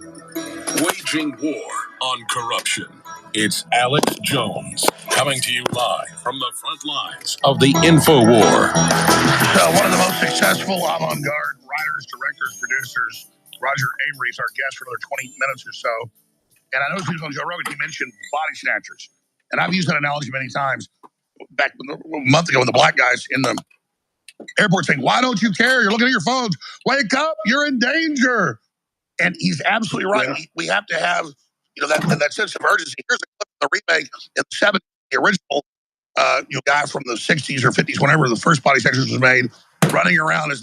Waging war on corruption. It's Alex Jones coming to you live from the front lines of the Info War. One of the most successful avant-garde writers, directors, producers, Roger Avery, is our guest for another 20 minutes or so. And I know he was on Joe Rogan, he mentioned body snatchers. And I've used that analogy many times. Back a month ago when the black guys in the airport saying, "Why don't you care? You're looking at your phones. Wake up, you're in danger." And he's absolutely right. Yeah. We have to have, that sense of urgency. Here's a clip of the remake in the 70s, the original guy from the 60s or 50s, whenever the first Body Snatchers was made, running around as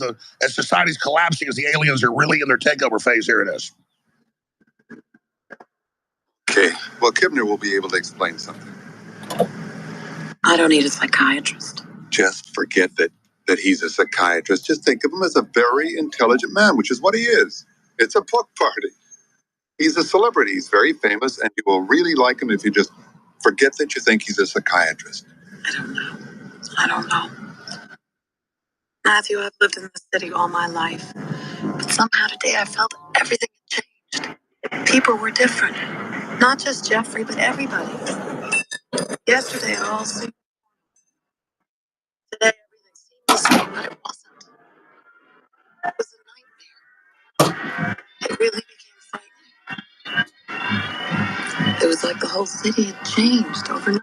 society's collapsing, as the aliens are really in their takeover phase. Here it is. Okay, well, Kibner will be able to explain something. I don't need a psychiatrist. Just forget that he's a psychiatrist. Just think of him as a very intelligent man, which is what he is. It's a book party. He's a celebrity. He's very famous, and you will really like him if you just forget that you think he's a psychiatrist. I don't know. Matthew, I've lived in the city all my life. But somehow today I felt everything had changed. People were different. Not just Jeffrey, but everybody. Yesterday it all seemed... Today everything seemed the same, but it wasn't. It was a nightmare. It really became frightening. It was like the whole city had changed overnight.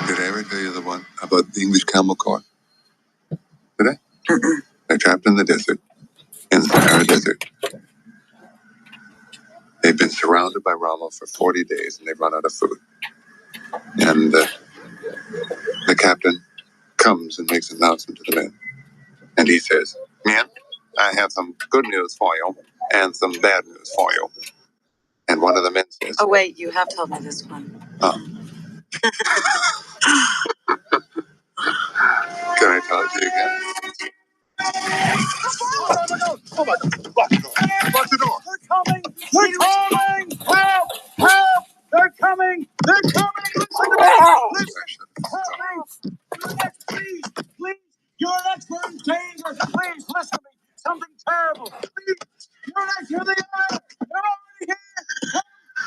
Did I ever tell you the one about the English camel corps? Did I? They're trapped in the desert, in the Sahara Desert. They've been surrounded by Rommel for 40 days, and they've run out of food. And the captain comes and makes an announcement to the men. And he says, "Men, I have some good news for you and some bad news for you." And one of the men says... Oh, wait, you have told me this one. Can I tell it to you again? Oh my God. Lock the door. Lock the door. They're coming. They're coming. Help. Help. They're coming. They're coming. Listen to me. Listen. Help me. Please. Please. You're next. We're in danger. Please listen to me. Something terrible. Please. You're next. Here they are. They're already here.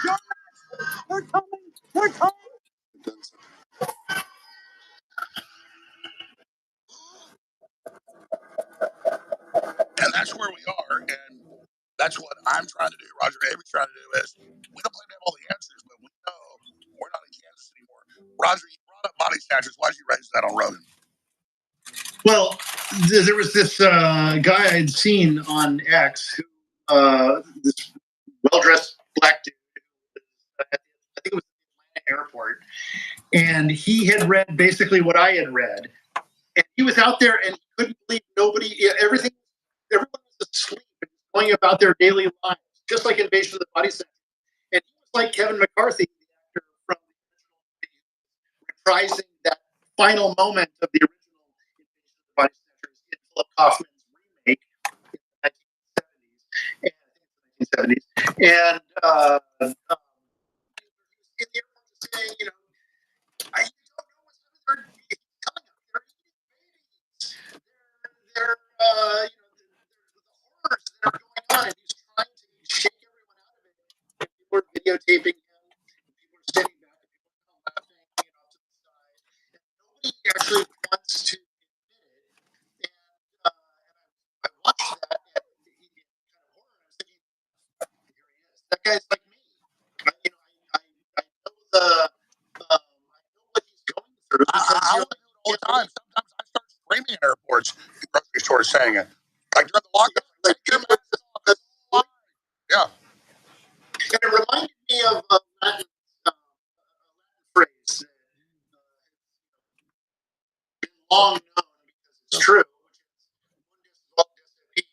You're next. They're coming. They're coming. And that's where we are, and that's what I'm trying to do. Roger Avery's trying to do is, we don't claim to have all the answers, but we know we're not in Kansas anymore. Roger, you brought up body snatchers. Why did you raise that on Rogan? Well, there was this guy I'd seen on X, this well-dressed black dude, I think it was at the Atlanta airport, and he had read basically what I had read. And he was out there and he couldn't believe everyone was asleep and going about their daily lives, just like Invasion of the Body Snatchers. And he was like Kevin McCarthy, the actor from the original, reprising that final moment of the original Invasion of the Body Snatchers in Philip Kaufman's remake in the 1970s. And in the airport saying, I don't know what's coming up. They're eating babies. They're the horrors that are going on, and he's trying to shake everyone out of it. And people are videotaping him. And people are sitting back, and people are laughing, off to the side. And nobody actually wants to admit it. And I watched that, and he kind of horror. I was thinking, here he is. That guy's like me. I know what he's going through. I do it all the time. Sometimes I start screaming in airports, in grocery stores, saying it. Like during the lockdown, like, yeah. And it reminded me of a Latin phrase that been long known because it's true, which is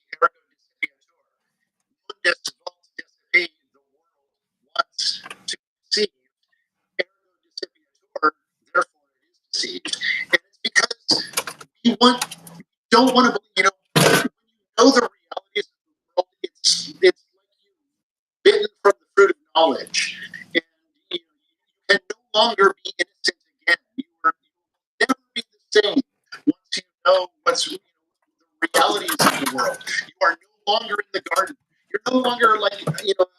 mundus vult decipiatur. The world wants to deceive. Ergo decipiatur, therefore it is deceived. And it's because we don't want to believe, when you know the realities of the world, it's like you've bitten from the fruit of knowledge. longer be innocent again. You will never be the same once you know what's the realities of the world. You are no longer in the garden. You're no longer like animals.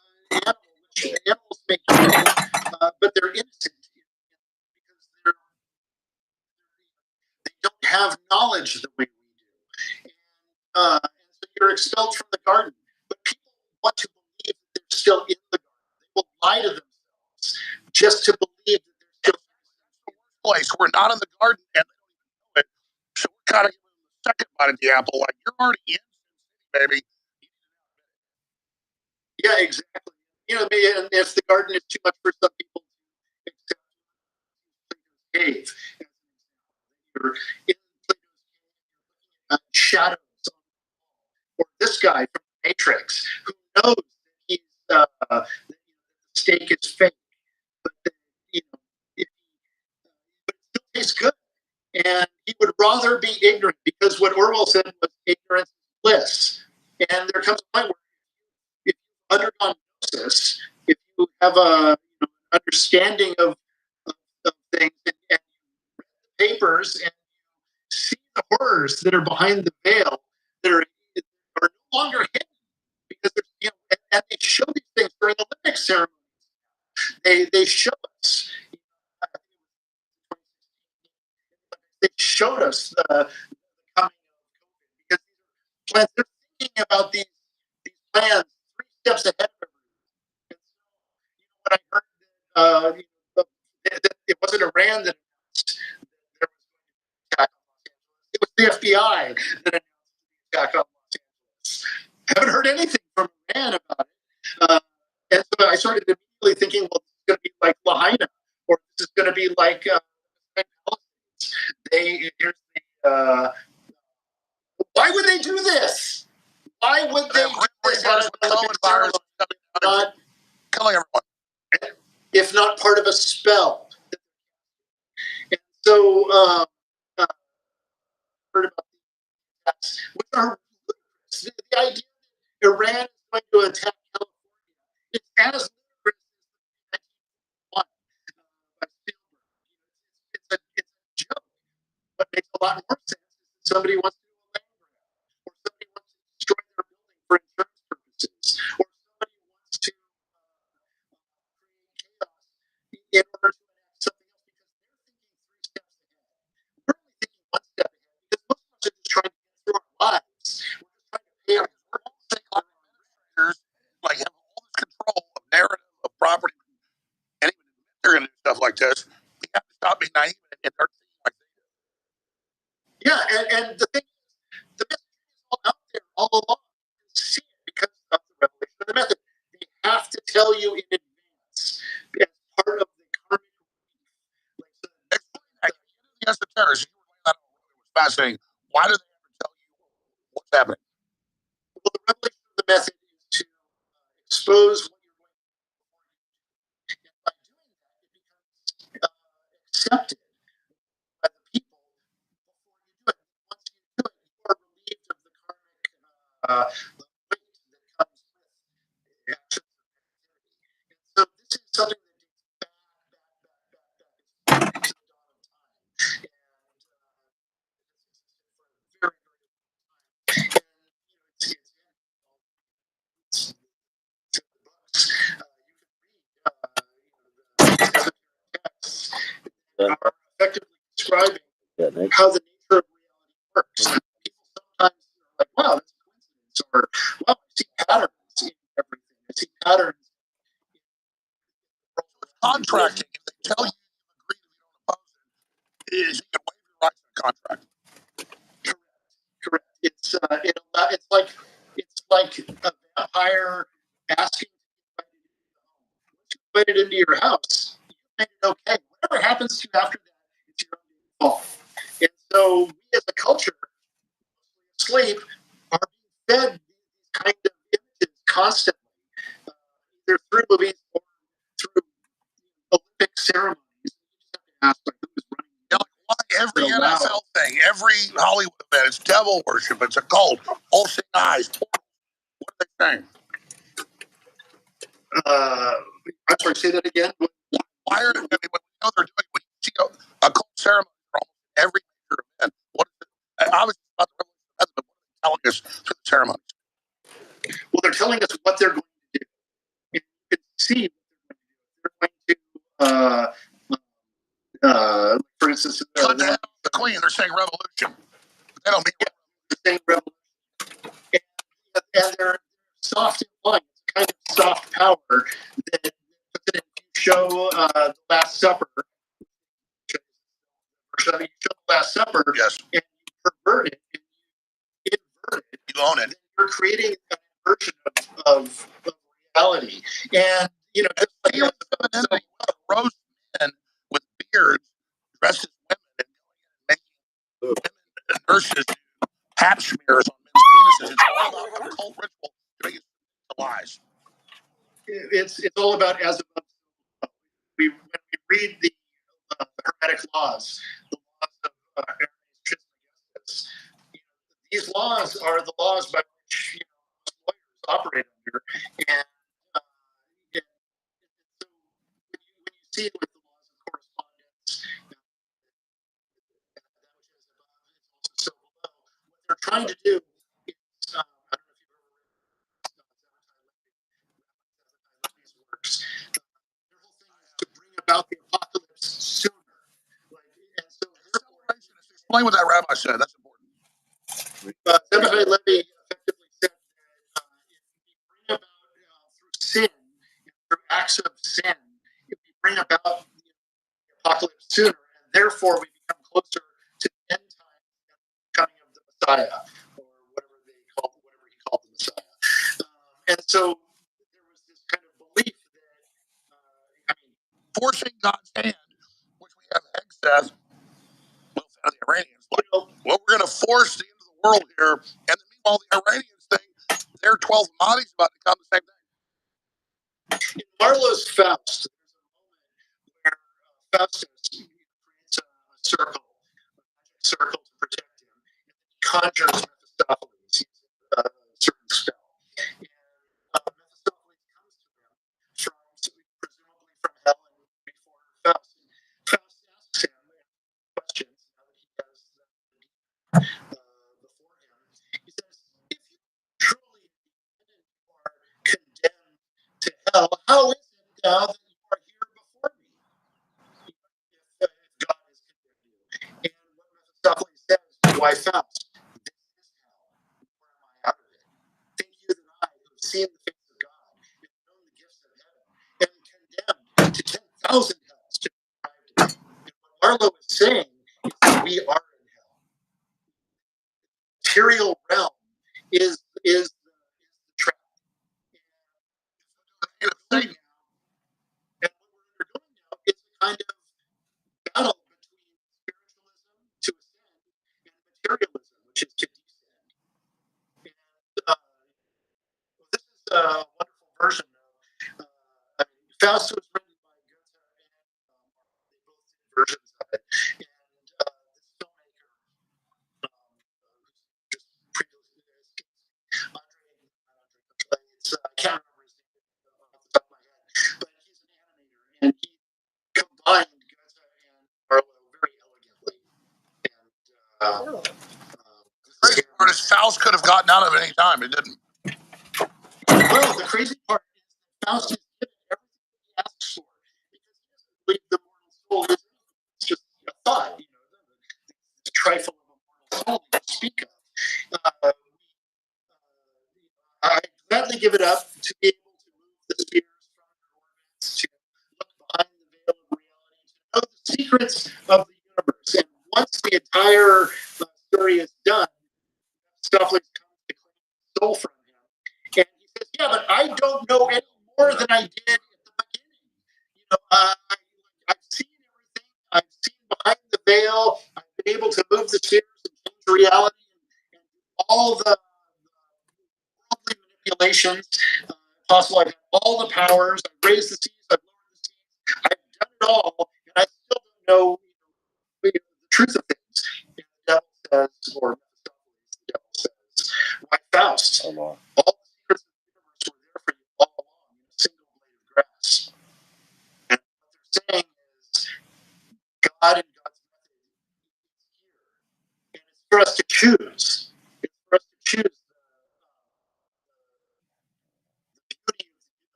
Animals make but they're innocent because they don't have knowledge the way we do. And so you're expelled from the garden. But people want to believe that they're still in the garden. They will lie to themselves just to believe that they're still in the place. We're not in the garden and they don't even know it. So we're kind of giving them the second bite at the apple. Like, you're already in, baby. Yeah, exactly. And if the garden is too much for some people, except cave. You're in shadows. Or this guy from the Matrix who knows that he's that the steak is fake, but that, it still tastes good. And he would rather be ignorant because what Orwell said was ignorance is bliss. And there comes a point where if you've undergone gnosis, if you have a understanding of things and you read the papers and you see the horrors that are behind the veil that are no longer hidden because and they show these things during Olympic ceremonies. They show us. They showed us the coming of COVID because plans they're thinking about these plans 3 steps ahead of everyone. And so, when I heard that it wasn't Iran that announced there was an attack on Los Angeles, it was the FBI that announced the attack on Los Angeles. I haven't heard anything from Iran about it. And so I started immediately thinking, well, this is going to be like Lahaina, or this is going to be like why would they do this? Why would they do this? Not killing everyone. If not part of a spell. And so heard about the attacks, which are the idea that Iran is going to attack California is as ludicrous as 1941 by Spielberg. It's a joke. What makes a lot more sense is that somebody wants to do a land grab, or somebody wants to destroy their building for insurance purposes, or somebody wants to create chaos in order to enact something else because they're thinking 3 steps ahead. We're only thinking 1 step ahead because most of us are just trying to get through our lives. We're just trying to pay our like have all this control of narrative, of property, and even if they're going to do stuff like this, we have to stop being naive and start thinking like they do. Yeah, and the thing is, the message is all out there all along. You can see it because of the revelation of the method. They have to tell you in advance as part of the karmic the esoterics, you were laying that out really was fascinating. Why do they ever tell you what's happening? Well, the revelation of the method is to expose what you're going to do. And by doing that, it becomes accepted by the people before you do it. Once you do it, you are relieved of the karmic weight that comes with the actions of activity. And so this is something that dates back to the dawn of time. And very, very long time. And it's in the books. You can read texts are effectively describing how the nature of reality works. People sometimes are like, wow, that's a coincidence, or wow, I see patterns in everything. I see patterns in contracting. If they tell you you agree to you don't oppose it, is you can waive your rights in the contract. Correct. It's like a vampire asking to be invited into your home. Once you invite it into your house, you made it okay. Whatever happens to you after that, it's your own fault. And so we as a culture, sleep, are being fed these kind of images constantly, either through movies or through Olympic ceremonies. You just have to ask, like, who is running? Every NFL thing, every Hollywood event, it's devil worship, it's a cult, all seeing eyes. What are they saying? I'm sorry, say that again. Why are they, when we know they're doing when you see a cult ceremony for almost every major event. What is it? Obviously, it's about the revolution, but what are they telling us through the ceremony? Well, they're telling us what they're going to do. You can see they're going to, for instance, the Queen. They're saying revolution. They don't mean they're saying revolution, and they're soft in mind. It's kind of soft power that if you show the Last Supper. So you show the Last Supper, yes, and you pervert it, and you invert it, you own it. You're creating a version of reality, and you know, just like rose men with beards, dressed as women, and making women and nurses do pap smears on men's penises. It's all about a cult ritual to make it lies. It's all about as above. When we read the Hermetic laws, the laws of Trismegistus, these laws are the laws by which lawyers operate under, and so when you see it with the laws of correspondence, so what they're trying to do is, I don't know if you've ever read these works. Their whole thing is to bring about the apocalypse sooner. And so explain what that rabbi said. That's important. Rabbi Levy effectively said that if we bring about through sin, through acts of sin, if we bring about the apocalypse sooner, and therefore we become closer to the end time and the coming of the Messiah, or whatever he called the Messiah. And so there was this kind of belief that, forcing God's hand, which we have excess, well, the Iranians, like, well, we're going to force the end of the world here, and then meanwhile the Iranians think their 12th Mahdi's about to come the same thing. In Marlowe's Faust, there's a moment where Faustus creates a circle to protect him, and he conjures Mephistopheles using a certain spell. And Mephistopheles comes to him presumably from hell and before Faust. Faust asks him questions now that he has before him. He says, if you truly are condemned to hell, how is it now that you are here before me? If God has condemned you. And what Mephistopheles says, why Faust? This is hell. Where am I out of it? Think you that I, who have seen the face of God, and known the gifts of heaven, am condemned to 10,000 hells to be deprived of me? And what Marlowe is saying is that we are in hell. The material realm is the trap. And what we're doing now is a kind of battle between spiritualism to ascend and materialism, which is to descend. And this is a wonderful version of Faust was written by Goethe and they both did versions of it. And this filmmaker, just previously, I can't remember his name off the top of my head, but he's an animator and he combined Goethe and Marlowe very elegantly. And the crazy part is Faust could have gotten out of it any time. It didn't. Well, the crazy part is that Faust is given everything he asks for because he doesn't believe the mortal soul is just a thought, the trifle of a mortal soul you speak of. I gladly give it up to be able to move the spheres from their orbits, to look behind the veil of reality, to know the secrets of the universe. And once the entire story is done, Mephistopheles comes to claim the soul from him. And he says, yeah, but I don't know any more than I did at the beginning. I've seen everything. I've seen behind the veil. I've been able to move the spheres and change reality and all the worldly manipulations possible. I've had all the powers. I've raised the seas. I've lowered the seas. I've done it all, and I still don't know the truth of things. And the devil says, or the devil says, why Faust? All the secrets of the universe were there for you all along in a single blade of grass. And what they're saying is,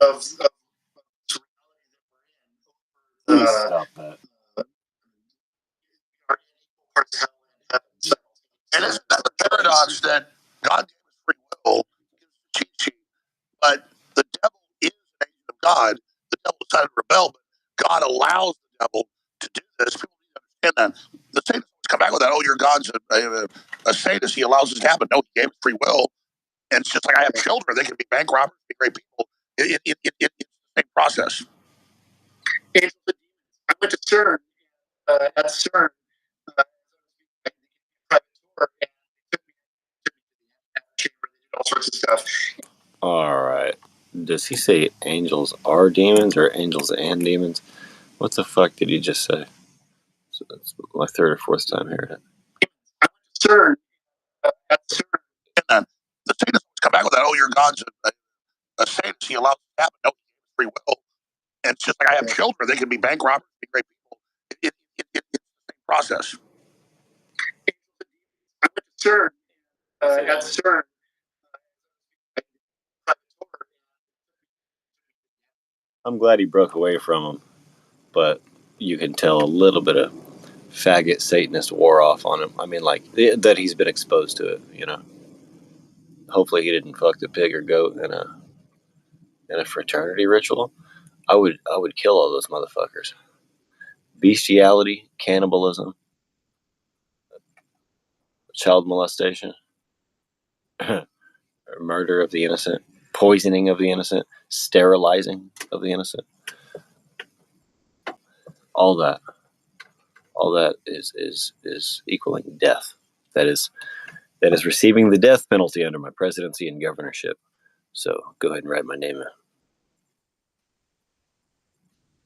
of Please stop that. And isn't that the paradox that God gave us free will, cheat sheet, but the devil is an agent of God. The devil decided to rebel, but God allows the devil to do this. People need to understand that. The Satanists come back with that, oh, your God's a sadist. He allows this to happen. No, he gave us free will. And it's just like I have children. They can be bank robbers, be great people. It's the same process. I went to CERN, at CERN, private tour, and they took me to the chamber, they did all sorts of stuff. All right. Does he say angels are demons or angels and demons? What the fuck did he just say? So that's my third or fourth time hearing it. I went to CERN, at CERN. And the Satanists come back with that, oh, your God's a sadist. He allows it to happen. No, he gave us free will. And it's just like I have children. They can be bank robbers, be great people. It's the same process. I went to CERN, at CERN, I'm glad he broke away from him, but you can tell a little bit of faggot Satanist wore off on him. I mean, like, that he's been exposed to it, you know. Hopefully he didn't fuck the pig or goat in a fraternity ritual. I would kill all those motherfuckers. Bestiality, cannibalism, child molestation, murder of the innocent, poisoning of the innocent, sterilizing of the innocent. All that is equaling death. That is receiving the death penalty under my presidency and governorship. So go ahead and write my name in.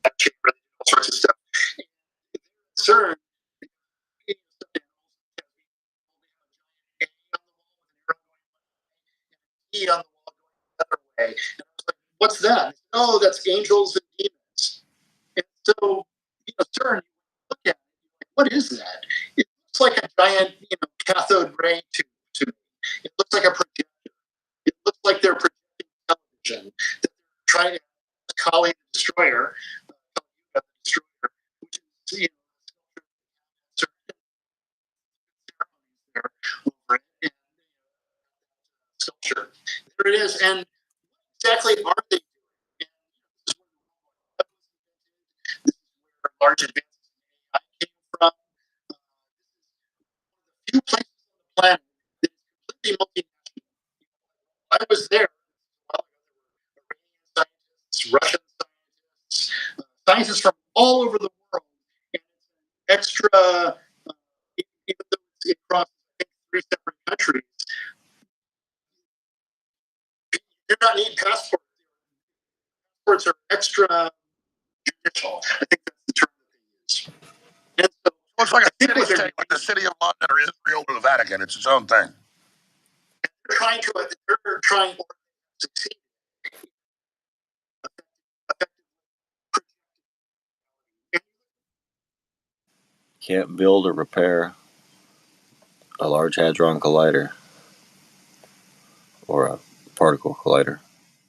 All sorts of stuff. CERN, he on the wall going the other way. And I was like, what's that? Oh, that's angels and demons. And so, CERN, look at it, what is that? It looks like a giant, cathode ray tube to me. It looks like a projector. It looks like they're projecting television. That they're trying to call it the destroyer, which is, over it, sculpture. There it is. And exactly are they doing? This is where large advances in AI came from. Few places on the planet that is completely multinational. I was there. Iranian scientists, Russian scientists, scientists from all over the world, and extra, even though it's across 3 separate countries, you do not need passports. Passports are extra judicial. I think that's the term that they use. And so, it's like a city state, like the city of London or Israel or the Vatican. It's its own thing. They're trying to succeed. Can't build or repair a Large Hadron Collider or a particle collider,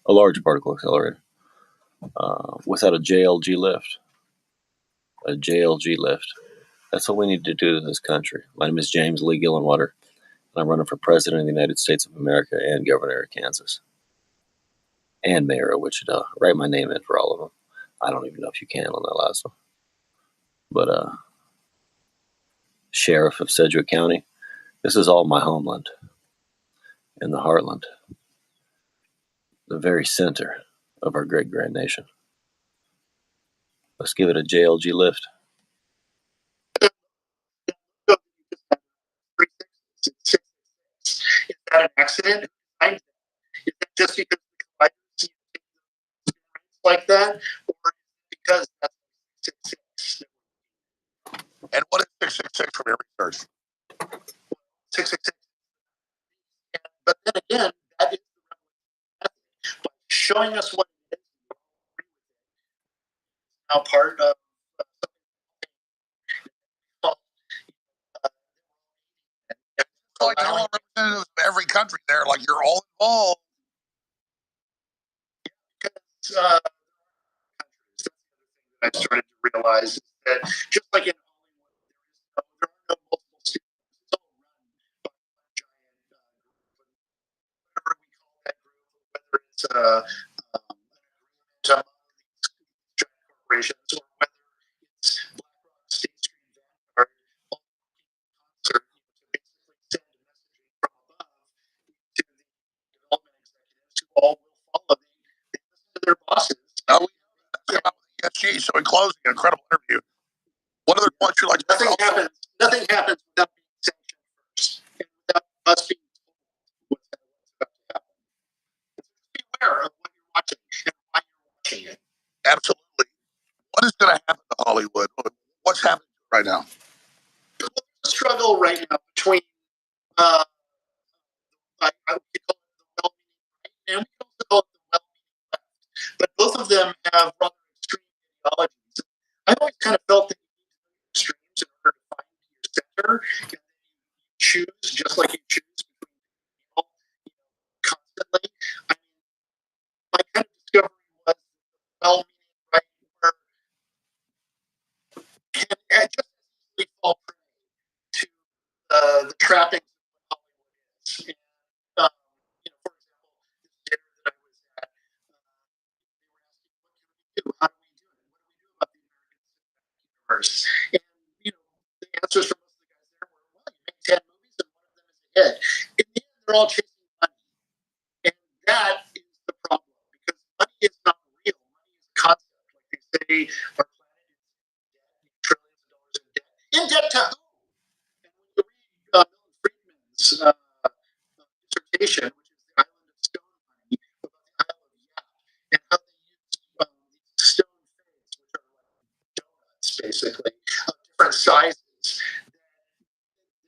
a large particle accelerator, without a JLG lift. A JLG lift. That's what we need to do in this country. My name is James Lee Gillenwater, and I'm running for President of the United States of America and Governor of Kansas. And Mayor of Wichita. Write my name in for all of them. I don't even know if you can on that last one. But Sheriff of Sedgwick County. This is all my homeland. In the heartland. The very center of our great grand nation. Let's give it a JLG lift. Is that an accident? Is that just because the collider like that, or because that's 666? And what is 666 from your research? 666. But then again, that is by showing us what it is now part of like there are representatives of every country there, like you're all involved. Uh, I started to realize that just like in Hollywood, there are no multiple studios. It's all run by one giant whatever we call that group, whether it's giant corporations or whether it's BlackRock, State Street, Vanguard, all concert to basically send messaging from above to the development executives who all will follow. They listen to their bosses. Now, we talk about ESG. So, in closing, an incredible interview. What other points you'd like to Nothing make? happens. Nothing happens without being sanctioned first, and without us being told what's about to happen. Be aware of what you're watching and why you're watching it. Absolutely. What is going to happen to Hollywood? What's happening right now? There's a struggle right now between I would call it the well-meaning right, and we can also call it the well-meaning left. But both of them have rather extreme ideologies. I've always kind of felt that you need to know your extremes in order to find your center, and then you choose just like you choose between people, constantly. I mean, my kind of discovery was well-meaning right where can just easily fall prey to the trappings of what Hollywood is. And, for example, this dinner that I was at, they were asking, what can we do? How do we do it? What do we do about the American cinematic universe? And, the answers from most of the guys there were, well, you make 10 movies and one of them is a hit. In the end, they're all chasing money. And that is the problem because money is not real. Money is a concept. Like they say, our planet is trillions of dollars in debt. In debt to who? And when you read Milton Friedman's dissertation, which is the Island of Stone Money, about the Isle of Yap, and how they use these stone fades, which are like donuts, basically, of different sizes.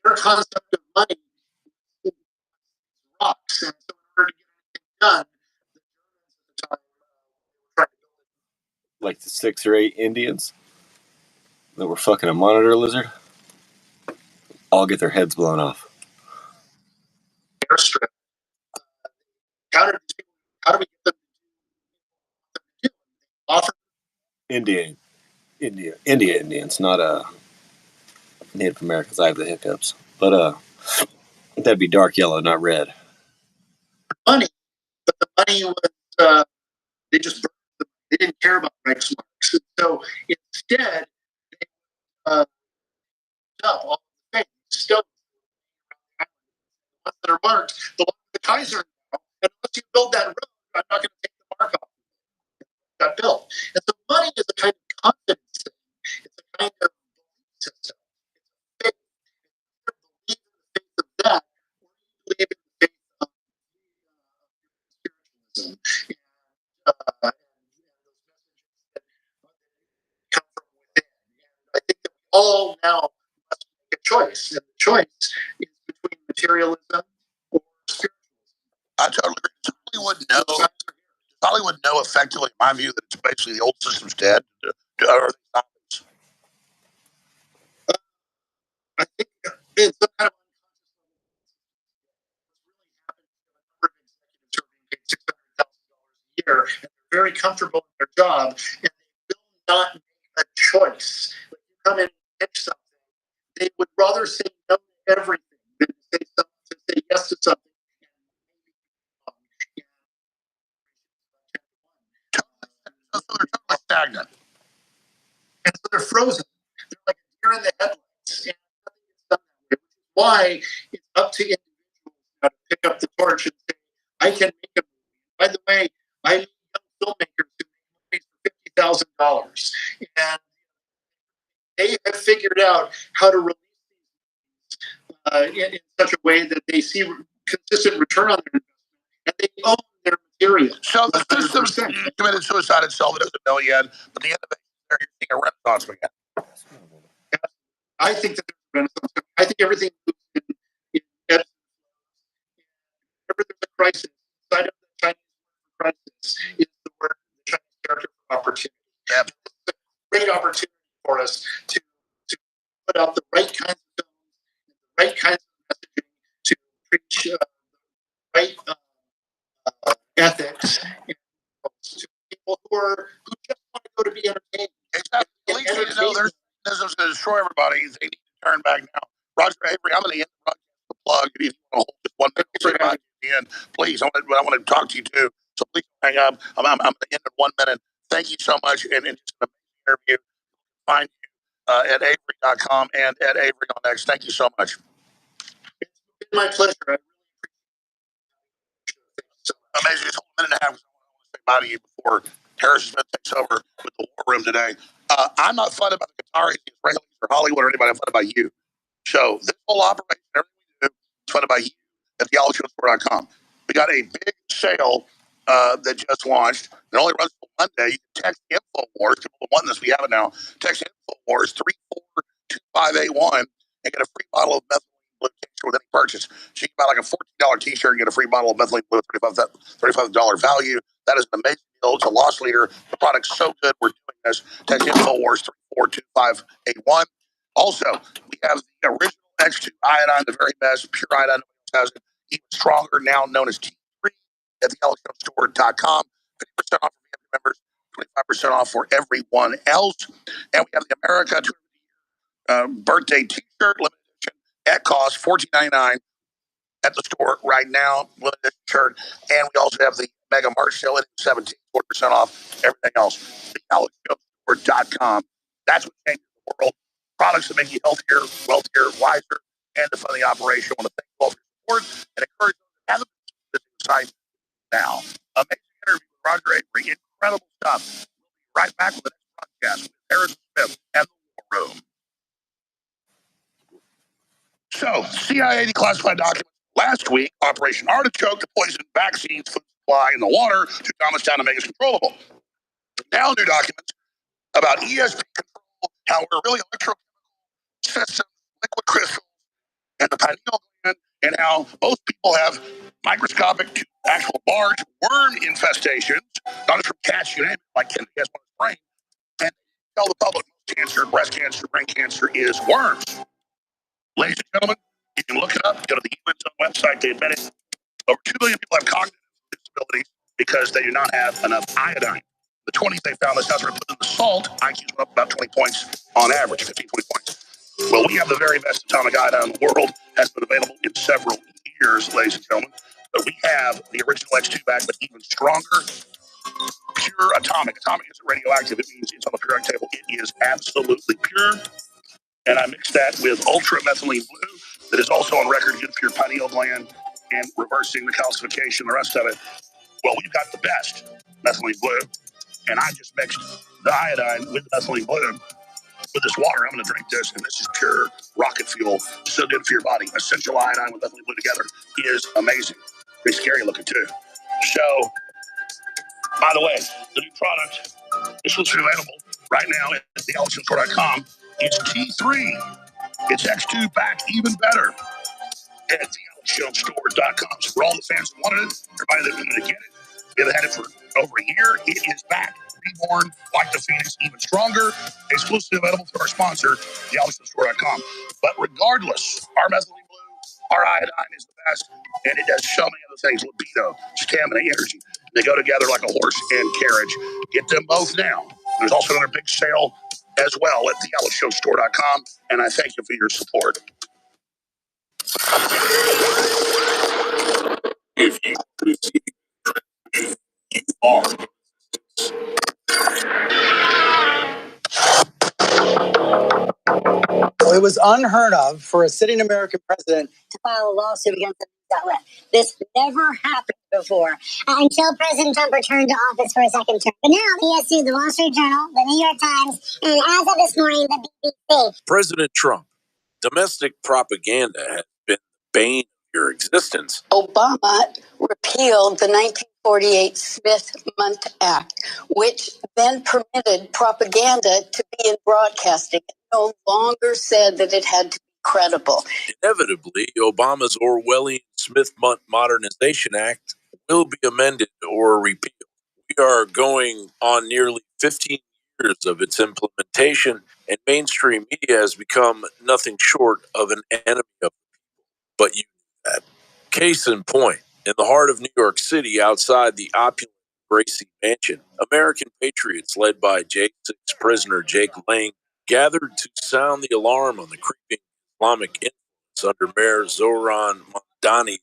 Their concept of money is rocks, and so in order to get anything done, the Germans at the time were trying to build it. Like the 6 or 8 Indians that were fucking a monitor lizard, all get their heads blown off. Airstrip. How do we get them to do? Offer Indians, not Native Americans. I have the hiccups, but that'd be dark yellow, not red. money, but the money was they just they didn't care about Reich's marks. So instead, they up all the things, stones, the ones that are marked, the ones with the Kaiser. And unless you build that road, I'm not going to take the mark off. Got built. And so money is a kind of confidence thing. It's a kind of belief system. It's a faith. You believe in the faith of that, or you believe in the faith of spiritualism. And those messages that come from within. And I think that we all now must make a choice. And the choice is between materialism or spiritualism. I totally agree. Hollywood know effectively, in my view, that it's basically the old system's dead. Or I think it's some kind of unconscious level. What's really happened is a number of executives are being paid $600,000 a year, and they're very comfortable in their job, and they will not make a choice. When you come in and pitch something, they would rather say no to everything than to say yes to something. so they're totally stagnant. And so they're frozen. They're like a deer in the headlights, and nothing gets done that way. Which is why it's up to individuals now to pick up the torch and say, I can make a movie. By the way, I meet young filmmakers who make movies for $50,000, and they have figured out how to release these in such a way that they see consistent return on their investment, and they own their material. So the system committed suicide itself. It doesn't know yet, but the innovation there, you're seeing a renaissance again. I think that there's a renaissance. I think everything moves in ebbs and flows. Whenever there's a crisis, inside of the Chinese word for crisis is the word, the Chinese character for opportunity. Yeah. It's a great opportunity for us to put out the right kinds of films, the right kinds of messaging, to preach the right ethics, to people who just want to go to be entertained. Exactly. At least you know there's this is going to destroy everybody. They need to turn back now. Roger Avery, I'm going to end the broadcast plug. If you want to hold just 1 minute, we'll say bye at the end. Please, I want to talk to you too. So please hang up. I'm going to end in 1 minute. Thank you so much. And just an amazing interview. Find you at Avery.com and at Avery on X. Thank you so much. It's my pleasure. So amazing. Just hold a minute and a half. I want to say bye to you before Harrison Smith takes over with the War Room today. I'm not fun about the Qataris, the Israelis, or Hollywood or anybody. I'm fun about you. So this whole operation, everything we do, is funded by you at theologyofstore.com. We got a big sale that just launched. It only runs till Monday. You can text InfoWars. People who want this, we have it now. Text InfoWars 342581 and get a free bottle of methylene blue t-shirt with any purchase. So you can buy like a $14 t-shirt and get a free bottle of methylene blue, $35 value. That is an amazing deal. It's a loss leader. The product's so good, we're doing this. Text InfoWars 342581. Also, we have the original X2 iodine, the very best, pure iodine. Has it even stronger, now known as T3 at theelephantstore.com. 50% off for family members, 25% off for everyone else. And we have the America birthday t-shirt, limited edition, at cost $14.99 at the store right now, limited edition shirt. And we also have the Mega March sale at 17, 40% off everything else. theelephantstore.com. That's what changes the world. Products that make you healthier, wealthier, wiser, and to fund the operation. I want to thank you all for your support and encourage those that haven't visited the site now. Amazing interview with Roger Avery. Incredible stuff. We'll be right back with the next broadcast with Harrison Smith and the War Room. So, CIA declassified documents last week. Operation Artichoke to poison vaccines, food supply, and the water to calm us down and make us controllable. Now, new documents about ESP control, how we're really electrochemical systems, liquid crystals, and the pineal gland, and how most people have microscopic to actual large worm infestations, not just from cats, you name it, like Kennedy has one in his brain. And tell the public most cancer, breast cancer, brain cancer is worms. Ladies and gentlemen, you can look it up. Go to the UN's website. They admit it. Over 2 million people have cognitive disabilities because they do not have enough iodine. The 20s they found this after put in the salt, IQs went up about 20 points on average, 15, 20 points. Well, we have the very best atomic iodine in the world. Has been available in several years, ladies and gentlemen. But we have the original X2 back, but even stronger, pure atomic. Atomic isn't radioactive. It means it's on the periodic table. It is absolutely pure. And I mixed that with ultra methylene blue that is also on record good for your pineal gland and reversing the calcification, the rest of it. Well, we've got the best methylene blue, and I just mixed the iodine with the methylene blue with this water. I'm going to drink this, and this is pure rocket fuel. So good for your body. Essential iodine with methylene blue together is amazing. It's scary looking too. So, by the way, the new product is available right now at theelephantstore.com. It's T3. It's X2 back even better at theelephantstore.com. So for all the fans that wanted it, everybody that wanted to get it, they've had it for over a year. It is back, reborn, like the Phoenix, even stronger. Exclusively available through our sponsor, theelephantstore.com. But regardless, our methylene blue, our iodine is the best, and it does so many other things: libido, stamina, energy. They go together like a horse and carriage. Get them both now. There's also another big sale as well at theelephantstore.com, and I thank you for your support. If you receive, you are. It was unheard of for a sitting American president to file a lawsuit against the news outlet. This never happened before until President Trump returned to office for a second term. But now he has sued the Wall Street Journal, the New York Times, and as of this morning, the BBC. President Trump, domestic propaganda has been the bane of your existence. Obama repealed the 1948 Smith-Mundt Act, which then permitted propaganda to be in broadcasting. It no longer said that it had to be credible. Inevitably, Obama's Orwellian Smith-Mundt Modernization Act will be amended or repealed. We are going on nearly 15 years of its implementation, and mainstream media has become nothing short of an enemy of the people. But you knew that. Case in point, in the heart of New York City, outside the opulent Gracie Mansion. American patriots led by J6 prisoner Jake Lang gathered to sound the alarm on the creeping Islamic influence under Mayor Zoran Mamdani's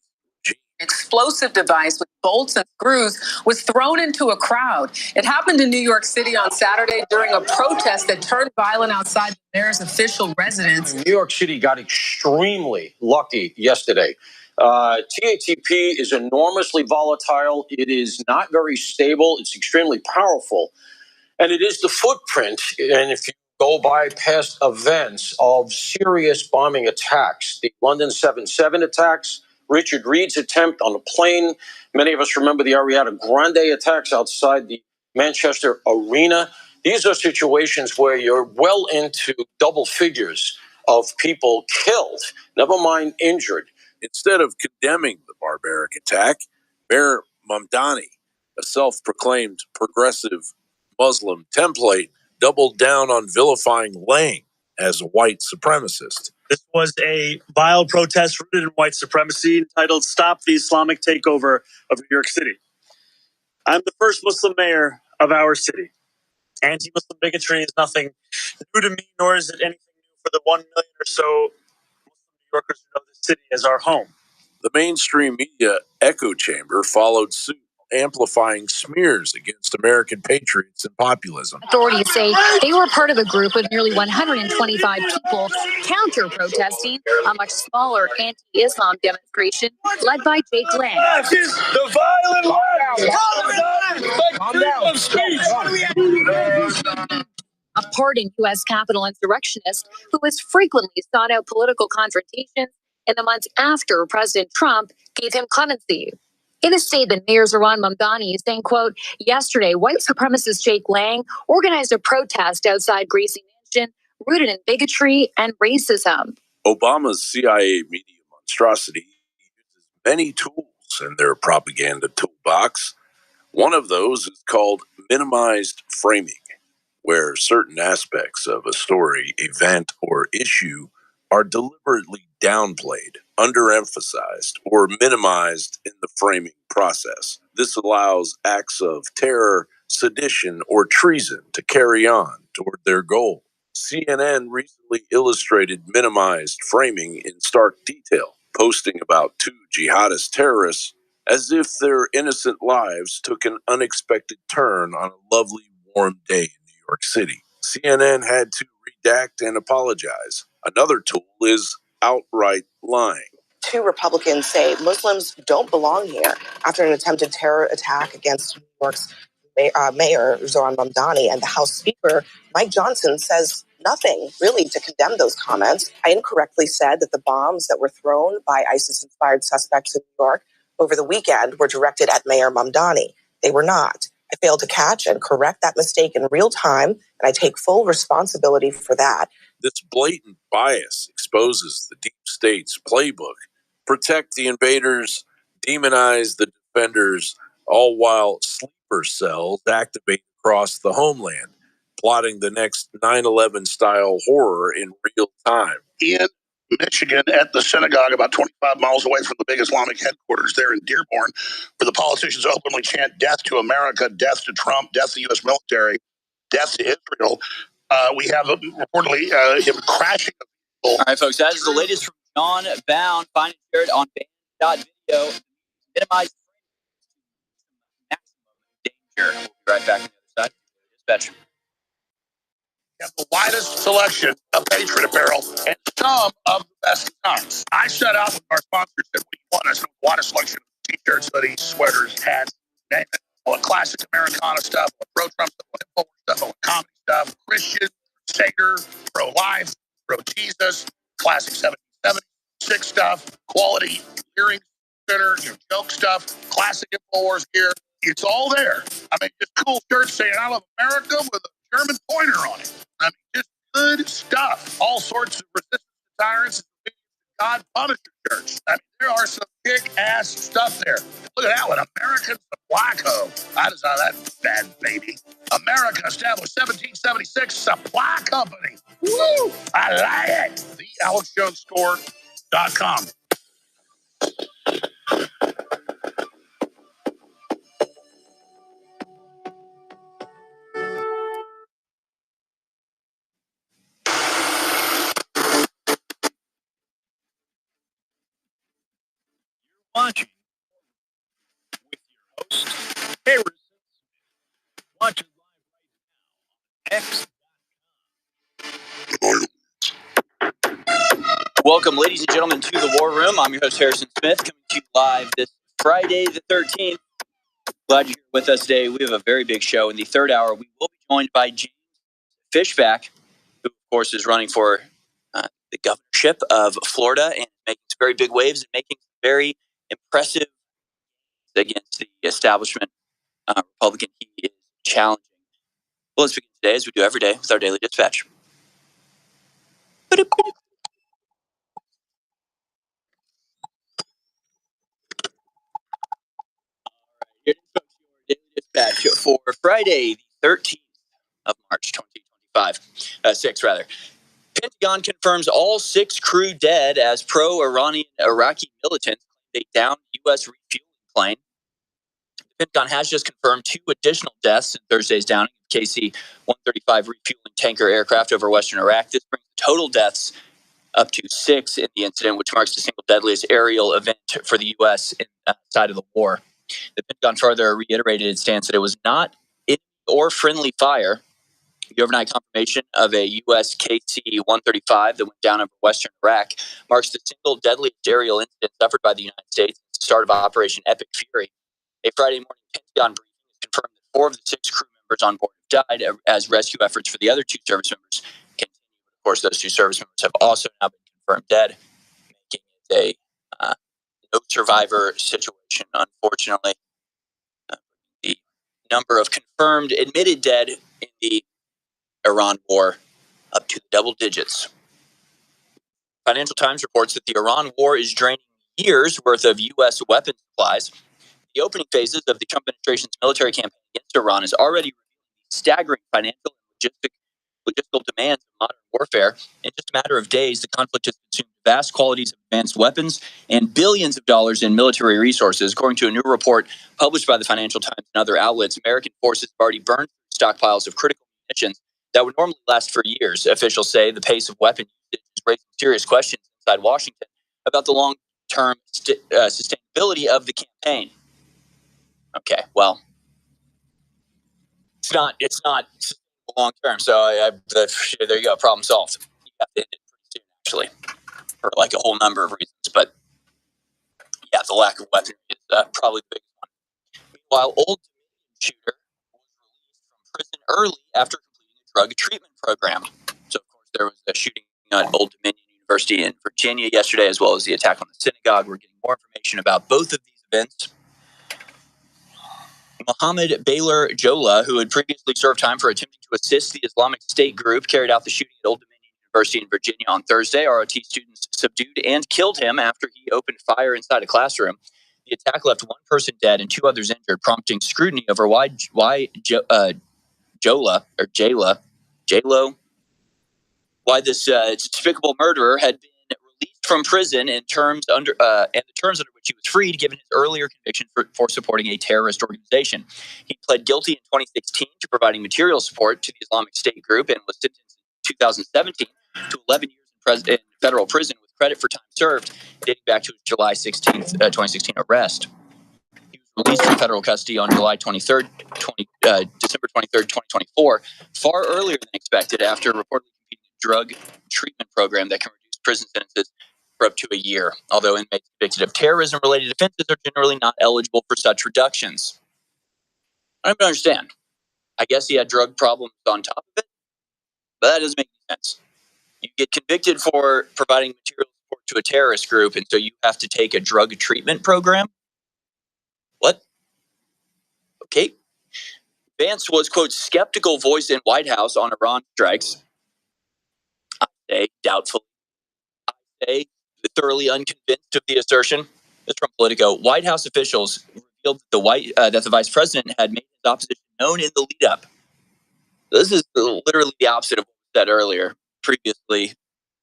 regime. Explosive device with bolts and screws was thrown into a crowd. It happened in New York City on Saturday during a protest that turned violent outside the mayor's official residence. New York City got extremely lucky yesterday. TATP is enormously volatile. It is not very stable. It's extremely powerful. And it is the footprint, and if you go by past events of serious bombing attacks, the London 7/7 attacks, Richard Reed's attempt on a plane. Many of us remember the Ariana Grande attacks outside the Manchester Arena. These are situations where you're well into double figures of people killed, never mind injured. Instead of condemning the barbaric attack, Mayor Mamdani, a self-proclaimed progressive Muslim template, doubled down on vilifying Lang as a white supremacist. This was a vile protest rooted in white supremacy entitled Stop the Islamic Takeover of New York City. I'm the first Muslim mayor of our city. Anti-Muslim bigotry is nothing new to me, nor is it anything new for the 1 million or so Muslim New Yorkers who know the city as our home. The mainstream media echo chamber followed suit, amplifying smears against American patriots and populism. Authorities say they were part of a group of nearly 125 people counter-protesting a much smaller anti-Islam demonstration led by Jake Lang. The violent A pardoned U.S. Capitol insurrectionist who has frequently sought out political confrontations in the months after President Trump gave him clemency. In a statement, Mayor Zoran Mamdani is saying, quote, yesterday, white supremacist Jake Lang organized a protest outside Gracie Mansion rooted in bigotry and racism. Obama's CIA media monstrosity uses many tools in their propaganda toolbox. One of those is called minimized framing, where certain aspects of a story, event, or issue are deliberately downplayed, underemphasized, or minimized in the framing process. This allows acts of terror, sedition, or treason to carry on toward their goal. CNN recently illustrated minimized framing in stark detail, posting about two jihadist terrorists as if their innocent lives took an unexpected turn on a lovely, warm day in New York City. CNN had to redact and apologize. Another tool is outright lying. Two Republicans say Muslims don't belong here after an attempted terror attack against New York's Mayor Zoran Mamdani, and the House Speaker Mike Johnson says nothing really to condemn those comments. I incorrectly said that the bombs that were thrown by ISIS-inspired suspects in New York over the weekend were directed at Mayor Mamdani. They were not. I failed to catch and correct that mistake in real time, and I take full responsibility for that. This blatant bias exposes the deep state's playbook. Protect the invaders, demonize the defenders, all while sleeper cells activate across the homeland, plotting the next 9/11 style horror in real time. in Michigan at the synagogue about 25 miles away from the big Islamic headquarters there in Dearborn, where the politicians openly chant death to America, death to Trump, death to the U.S. military, death to Israel. We have reportedly him crashing. All right, folks, that is the latest from John Bound. Find it shared on band.video. Minimize maximum danger. We'll be right back on the other side. Dispatch. We have the widest selection of Patriot apparel and some of the best designs. I set out with our sponsors that we want us a widest selection of t-shirts, hoodies, sweaters, hats, name it. All classic Americana stuff, pro-Trump stuff, pro stuff, comedy stuff, Christian, Seder, pro-life, pro-Jesus, classic 1776 stuff, quality earrings, center, joke stuff, classic InfoWars gear. It's all there. I mean, just cool shirts saying I love America with a German pointer on it. I mean, just good stuff. All sorts of resistance to tyrants and God Punisher shirts. I mean, there are some big-ass stuff there. Look at that one, American Supply Co. I designed that bad baby. America established 1776 Supply Company. Woo! I like it. TheAlexJonesStore.com. watching with your host, Harrison. Watch it live right now on X. Welcome, ladies and gentlemen, to the War Room. I'm your host, Harrison Smith, coming to you live this Friday the 13th. Glad you're here with us today. We have a very big show. In the third hour, we will be joined by James Fishback, who, of course, is running for the governorship of Florida and making some very big waves and making some very impressive against the establishment Republican he is challenging. Well, let's begin today, as we do every day, with our daily dispatch. Here's your daily dispatch for Friday, the 13th of March, 2025. 6, rather. Pentagon confirms all 6 crew dead as pro-Iranian Iraqi militants claim they downed U.S. refueling plane. The Pentagon has just confirmed 2 additional deaths in Thursday's downing of KC-135 refueling tanker aircraft over western Iraq. This brings the total deaths up to 6 in the incident, which marks the single deadliest aerial event for the U.S. Side of the war. The Pentagon further reiterated its stance that it was not enemy or friendly fire. The overnight confirmation of a U.S. KC-135 that went down over western Iraq marks the single deadliest aerial incident suffered by the United States since the start of Operation Epic Fury. A Friday morning Pentagon briefing confirmed that 4 of the 6 crew members on board died as rescue efforts for the other 2 service members continue. Of course, those 2 service members have also now been confirmed dead, making it a no survivor situation, unfortunately. The number of confirmed admitted dead in the Iran war up to double digits. Financial Times reports that the Iran war is draining years worth of U.S. weapons supplies. The opening phases of the Trump administration's military campaign against Iran is already revealing staggering financial and logistical demands of modern warfare. In just a matter of days, the conflict has consumed vast quantities of advanced weapons and billions of dollars in military resources. According to a new report published by the Financial Times and other outlets, American forces have already burned stockpiles of critical munitions that would normally last for years. Officials say the pace of weapon usage is raising serious questions inside Washington about the long-term sustainability of the campaign. Okay, well, it's not long term. So there you go, problem solved. You have to end it pretty soon, actually, for like a whole number of reasons. But yeah, the lack of weaponry is probably the biggest one. Meanwhile, Old Dominion shooter was released from prison early after completing a drug treatment program. So of course there was a shooting at Old Dominion University in Virginia yesterday, as well as the attack on the synagogue. We're getting more information about both of these events. Mohammed Baylor Jola, who had previously served time for attempting to assist the Islamic State group, carried out the shooting at Old Dominion University in Virginia on Thursday. ROT students subdued and killed him after he opened fire inside a classroom. The attack left 1 person dead and 2 others injured, prompting scrutiny over why this despicable murderer had been released from prison and the terms under which he was freed, given his earlier conviction for supporting a terrorist organization. He pled guilty in 2016 to providing material support to the Islamic State group and was sentenced in 2017 to 11 years in federal prison with credit for time served, dating back to his July 16th, 2016 arrest. He was released from federal custody on December 23rd, 2024, far earlier than expected after reportedly completing a drug treatment program that can reduce prison sentences for up to a year. Although inmates convicted of terrorism-related offenses are generally not eligible for such reductions. I don't understand. I guess he had drug problems on top of it, but that doesn't make any sense. You get convicted for providing material support to a terrorist group, and so you have to take a drug treatment program? What? Okay. Vance was, quote, skeptical voice in White House on Iran strikes. I say doubtfully. I say thoroughly unconvinced of the assertion. This from Politico. White House officials revealed that the vice president had made his opposition known in the lead up. This is literally the opposite of what was said earlier. Previously,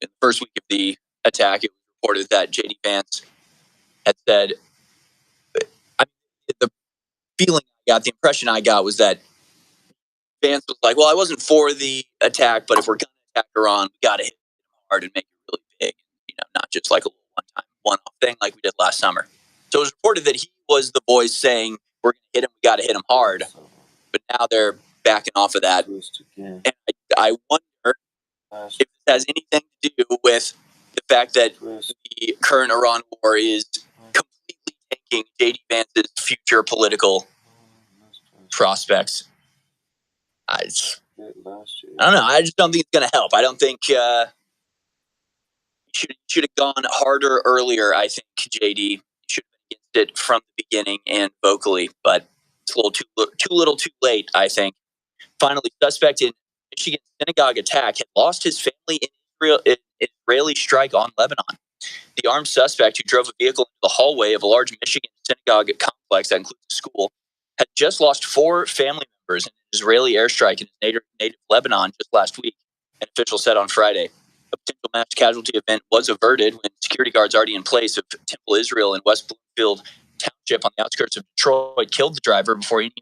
in the first week of the attack, it was reported that J.D. Vance had said, the feeling I got, the impression I got was that Vance was like, well, I wasn't for the attack, but if we're going to attack Iran, we got to hit them hard and make it really big. Not just like a little one-off thing like we did last summer. So it was reported that he was the voice saying, we're going to hit him, we got to hit him hard. But now they're backing off of that. And I wonder if it has anything to do with the fact that the current Iran war is completely tanking J.D. Vance's future political prospects. I don't know. I just don't think it's going to help. I don't think should have gone harder earlier. I think JD should have been against it from the beginning and vocally, but it's a little too little, too late. I think. Finally, suspect in Michigan synagogue attack had lost his family in Israeli strike on Lebanon. The armed suspect, who drove a vehicle into the hallway of a large Michigan synagogue complex that includes a school, had just lost 4 family members in an Israeli airstrike in his native Lebanon just last week, an official said on Friday. A potential mass casualty event was averted when security guards already in place of Temple Israel in West Bloomfield Township on the outskirts of Detroit killed the driver before any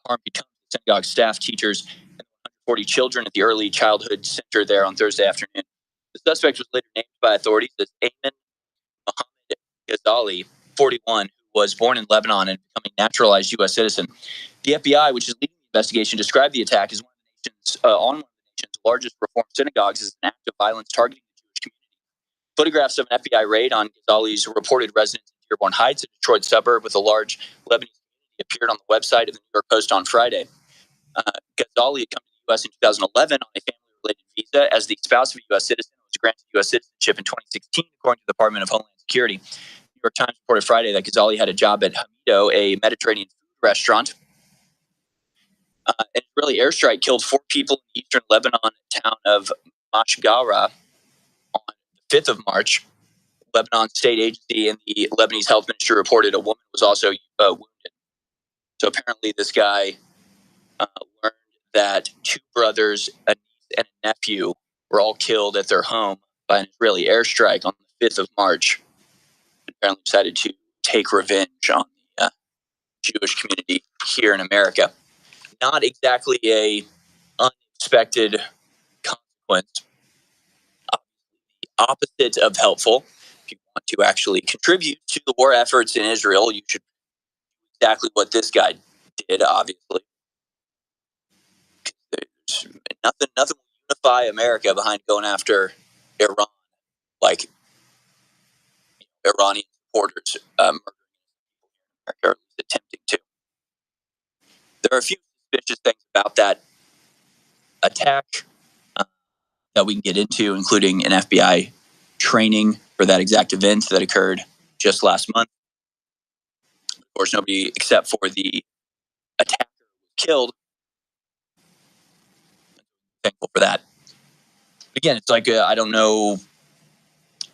harm could come to synagogue staff, teachers, and 140 children at the early childhood center there on Thursday afternoon. The suspect was later named by authorities as Ayman Mohammed Ghazali, 41, who was born in Lebanon and becoming a naturalized U.S. citizen. The FBI, which is leading the investigation, described the attack as one of the nation's largest Reform synagogues as an act of violence targeting the Jewish community. Photographs of an FBI raid on Ghazali's reported residence in Dearborn Heights, a Detroit suburb with a large Lebanese community, appeared on the website of the New York Post on Friday. Ghazali had come to the U.S. in 2011 on a family-related visa as the spouse of a U.S. citizen and was granted U.S. citizenship in 2016, according to the Department of Homeland Security. New York Times reported Friday that Ghazali had a job at Hamido, a Mediterranean food restaurant. An Israeli airstrike killed 4 people in the eastern Lebanon town of Mashgara on the 5th of March. Lebanon State Agency and the Lebanese Health Ministry reported a woman was also wounded. So apparently this guy learned that 2 brothers, a niece and a nephew, were all killed at their home by an Israeli airstrike on the 5th of March. Apparently decided to take revenge on the Jewish community here in America. Not exactly a unexpected consequence. The opposite of helpful. If you want to actually contribute to the war efforts in Israel, you should do exactly what this guy did, obviously. There's nothing will unify America behind going after Iran, like Iranian supporters murdering America, or at least attempting to. There are a few suspicious things about that attack that we can get into, including an FBI training for that exact event that occurred just last month. Of course, nobody except for the attacker was killed. Thankful for that. Again, it's like I don't know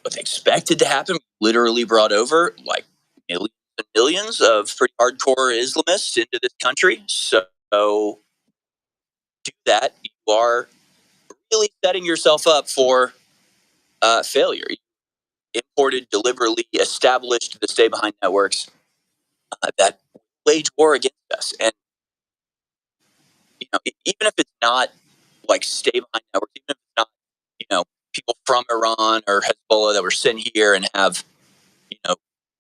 what they expected to happen. Literally brought over like millions and millions of pretty hardcore Islamists into this country. So do that, you are really setting yourself up for failure. You imported, deliberately established the stay behind networks that wage war against us. And even if it's not like stay behind networks, even if it's not people from Iran or Hezbollah that were sent here and have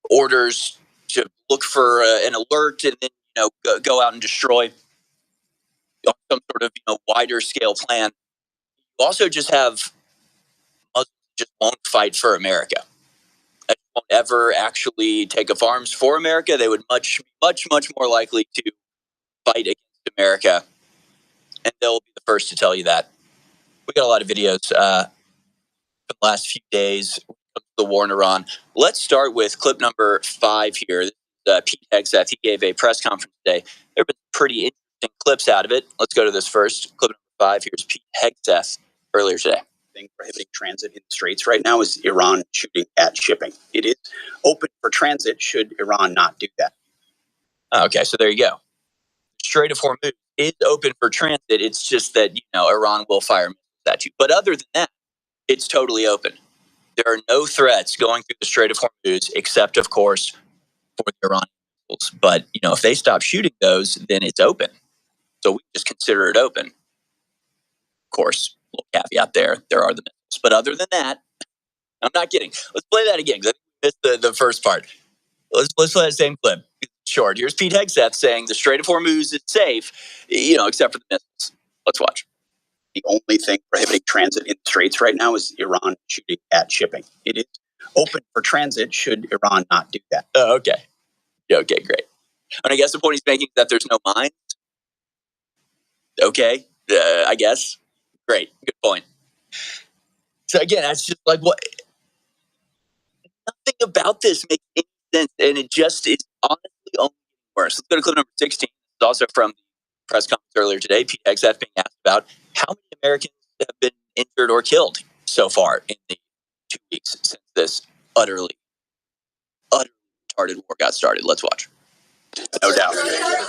orders to look for an alert and then go out and destroy some sort of wider scale plan. You also just have Muslims just won't fight for America. They won't ever actually take up arms for America. They would much more likely to fight against America, and they'll be the first to tell you that. We got a lot of videos from the last few days of the war in Iran. Let's start with clip number 5 here. Pete Hegseth, he gave a press conference today. There have been pretty interesting clips out of it. Let's go to this first. Clip number 5. Here's Pete Hegseth earlier today. Prohibiting transit in the straits right now is Iran shooting at shipping. It is open for transit should Iran not do that. Okay, so there you go. Strait of Hormuz is open for transit. It's just that Iran will fire missiles at you. But other than that, it's totally open. There are no threats going through the Strait of Hormuz, except of course for the Iranian missiles. But if they stop shooting those, then it's open. So we just consider it open. Of course, a little caveat there. There are the missiles. But other than that, I'm not kidding. Let's play that again because I missed the first part. Let's play that same clip. Short. Here's Pete Hegseth saying the Strait of Hormuz is safe, except for the missiles. Let's watch. The only thing prohibiting transit in the straits right now is Iran shooting at shipping. It is open for transit should Iran not do that. Oh, okay. Okay, great. And I guess the point he's making is that there's no mines. Okay, I guess. Great, good point. So again, that's just like what. Nothing about this makes any sense, and it just is honestly only worse. Let's go to clip number 16. It's also from the press conference earlier today. Pete Hegseth being asked about how many Americans have been injured or killed so far in the 2 weeks since this utterly retarded war got started. Let's watch. No doubt.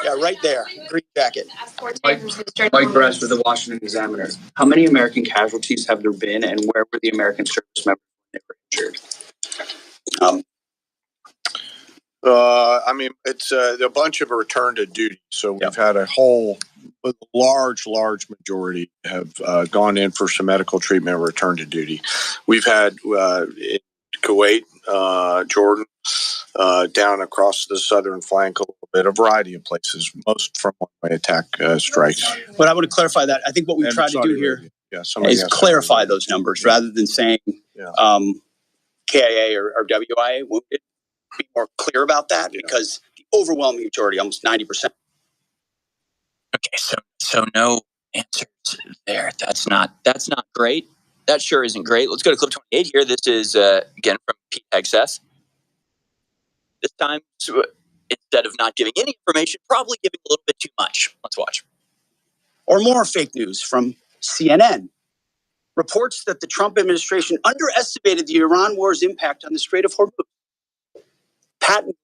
Yeah, right there. Green jacket. Mike Bress with the Washington Examiner. How many American casualties have there been, and where were the American service members when they were injured? It's a bunch of return to duty. So we've had a large majority have gone in for some medical treatment and return to duty. We've had in Kuwait, Jordan, down across the southern flank, a little bit, a variety of places, most from one-way attack strikes. But I want to clarify that. I think what we tried to do here is clarify those numbers rather than saying KIA or WIA wounded. Be more clear about that because the overwhelming majority, almost 90%. Okay, so no answers there. That's not great. That sure isn't great. Let's go to clip 28 here. This is again from Pete Hegseth. This time, instead of not giving any information, probably giving a little bit too much. Let's watch. Or more fake news from CNN. Reports that the Trump administration underestimated the Iran war's impact on the Strait of Hormuz. Patent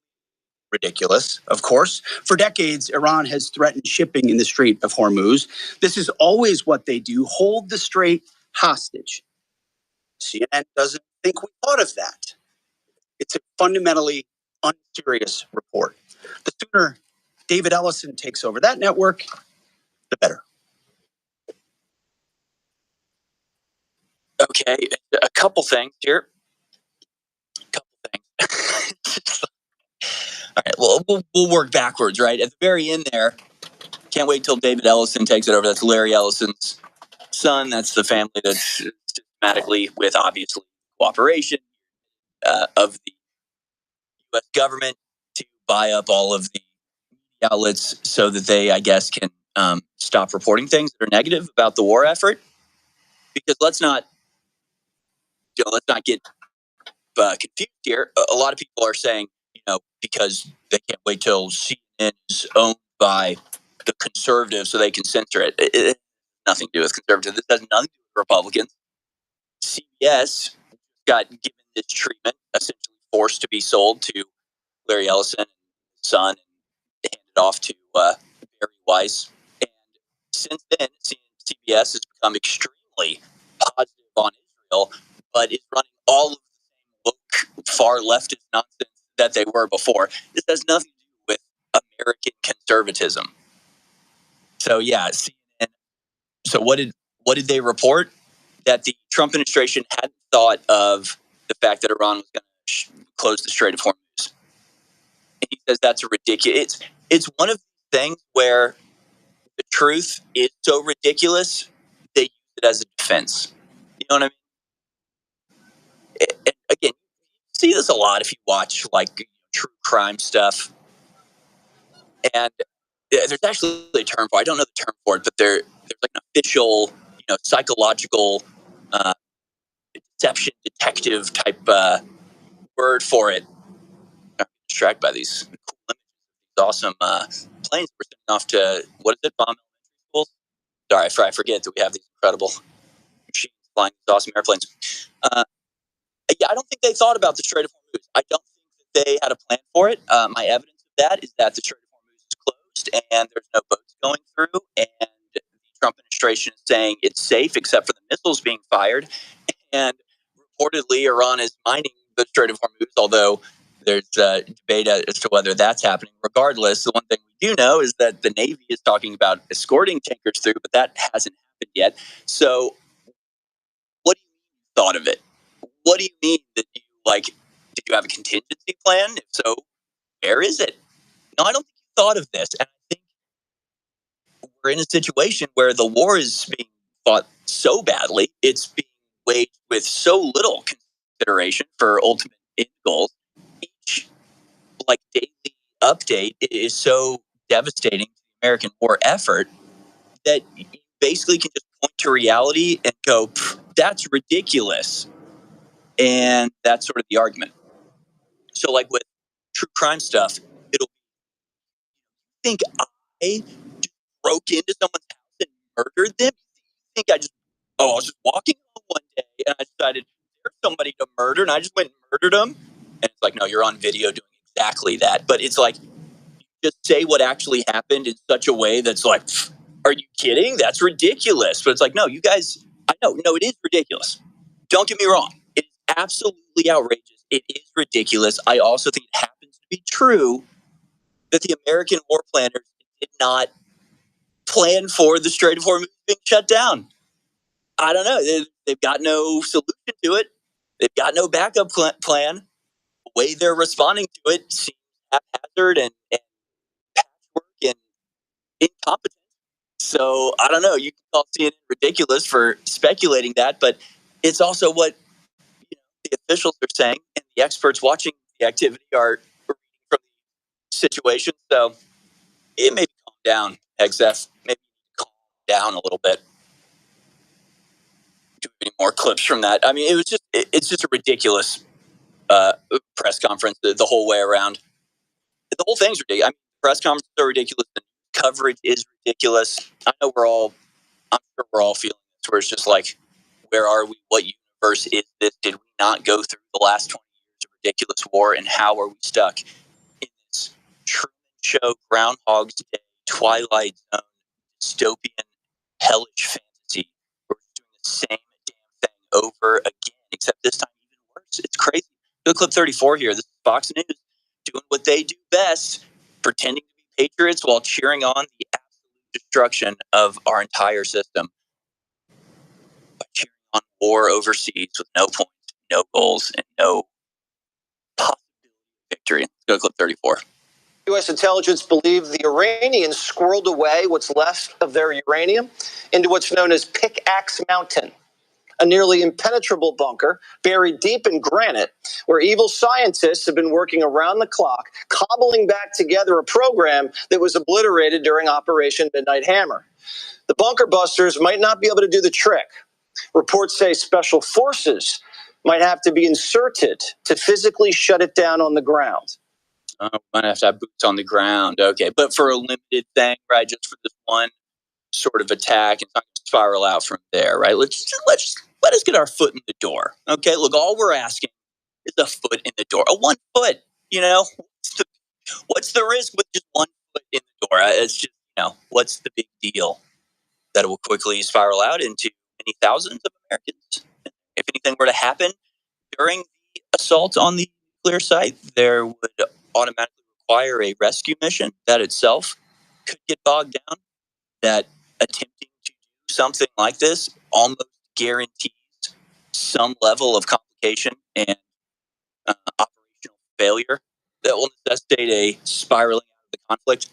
ridiculous, of course. For decades, Iran has threatened shipping in the Strait of Hormuz. This is always what they do, hold the strait hostage. CNN doesn't think we thought of that. It's a fundamentally unserious report. The sooner David Ellison takes over that network, the better. Okay, a couple things here. All right, well, we'll work backwards, right? At the very end there, can't wait till David Ellison takes it over. That's Larry Ellison's son. That's the family that's systematically, with obviously cooperation of the U.S. government, to buy up all of the media outlets so that they, I guess, can stop reporting things that are negative about the war effort. Because let's not get confused here. A lot of people are saying, because they can't wait till CNN is owned by the conservatives so they can censor it. It has nothing to do with conservatives. This has nothing to do with Republicans. CBS got given this treatment, essentially forced to be sold to Larry Ellison and his son, and handed off to Barry Weiss. And since then, CBS has become extremely positive on Israel, but is running all of the same woke, far leftist nonsense that they were before. This has nothing to do with American conservatism. So yeah, CNN. So what did they report? That the Trump administration hadn't thought of the fact that Iran was going to close the Strait of Hormuz. And he says that's ridiculous. It's one of the things where the truth is so ridiculous they use it as a defense. You know what I mean? And again, you see this a lot if you watch like true crime stuff. And there's actually a term for it. I don't know the term for it, but there's like an official, psychological deception detective type word for it. I'm distracted by these cool images, these awesome planes we're sending off to, what is it, bomb elementary schools? Sorry, I forget that we have these incredible machines flying these awesome airplanes. I don't think they thought about the Strait of Hormuz. I don't think that they had a plan for it. My evidence of that is that the Strait of Hormuz is closed and there's no boats going through, and the Trump administration is saying it's safe except for the missiles being fired. And reportedly, Iran is mining the Strait of Hormuz, although there's debate as to whether that's happening. Regardless, the one thing we do know is that the Navy is talking about escorting tankers through, but that hasn't happened yet. So what do you mean you thought of it? What do you mean that you, did you have a contingency plan? If so, Where is it? No, I don't think you thought of this. And I think we're in a situation where the war is being fought so badly, it's being waged with so little consideration for ultimate end goals. Each daily update is so devastating to the American war effort that you basically can just point to reality and go, that's ridiculous. And that's sort of the argument. So, like with true crime stuff, it'll think I broke into someone's house and murdered them. I think I was just walking home one day and I decided there's somebody to murder, and I just went and murdered them. And it's like, no, you're on video doing exactly that. But it's like, just say what actually happened in such a way that's like, are you kidding? That's ridiculous. But it's like, no, you guys, I know, no, it is ridiculous. Don't get me wrong. It's absolutely outrageous. It is ridiculous. I also think it happens to be true that the American war planners did not plan for the Strait of Hormuz being shut down. I don't know. They've got no solution to it. They've got no backup plan. The way they're responding to it seems haphazard and patchwork and incompetent. So I don't know. You can call CNN ridiculous for speculating that, but it's also what the officials are saying, and the experts watching the activity are reading from the situation. So it may calm down, XF. Maybe calm down a little bit. Do any more clips from that? I mean, it's just a ridiculous press conference the whole way around. The whole thing's ridiculous. I mean, press conferences are ridiculous. The coverage is ridiculous. I know I'm sure we're all feeling this, where it's just like, where are we? What universe is this? Did we not go through the last 20 years of ridiculous war? And how are we stuck in this Truman Show, Groundhog's Day, Twilight Zone, dystopian, hellish fantasy where we're doing the same damn thing over again, except this time even worse? It's crazy. Go to clip 34 here. This is Fox News doing what they do best, pretending to be patriots while cheering on the absolute destruction of our entire system. By cheering on war overseas with no points, no goals, and no possibility of victory. Let's go to clip 34. U.S. intelligence believe the Iranians squirreled away what's left of their uranium into what's known as Pickaxe Mountain, a nearly impenetrable bunker buried deep in granite where evil scientists have been working around the clock, cobbling back together a program that was obliterated during Operation Midnight Hammer. The bunker busters might not be able to do the trick. Reports say special forces might have to be inserted to physically shut it down on the ground. Might have to have boots on the ground. Okay, but for a limited thing, right? Just for this one sort of attack, it's not going to spiral out from there, right? Let us get our foot in the door. Okay, look, all we're asking is a foot in the door. A 1 foot, what's the risk with just 1 foot in the door? It's just, what's the big deal? That it will quickly spiral out into many thousands of Americans. If anything were to happen during the assault on the nuclear site, there would automatically require a rescue mission. That itself could get bogged down. That attempting to do something like this almost guarantees some level of complication and operational failure that will necessitate a spiraling out of the conflict.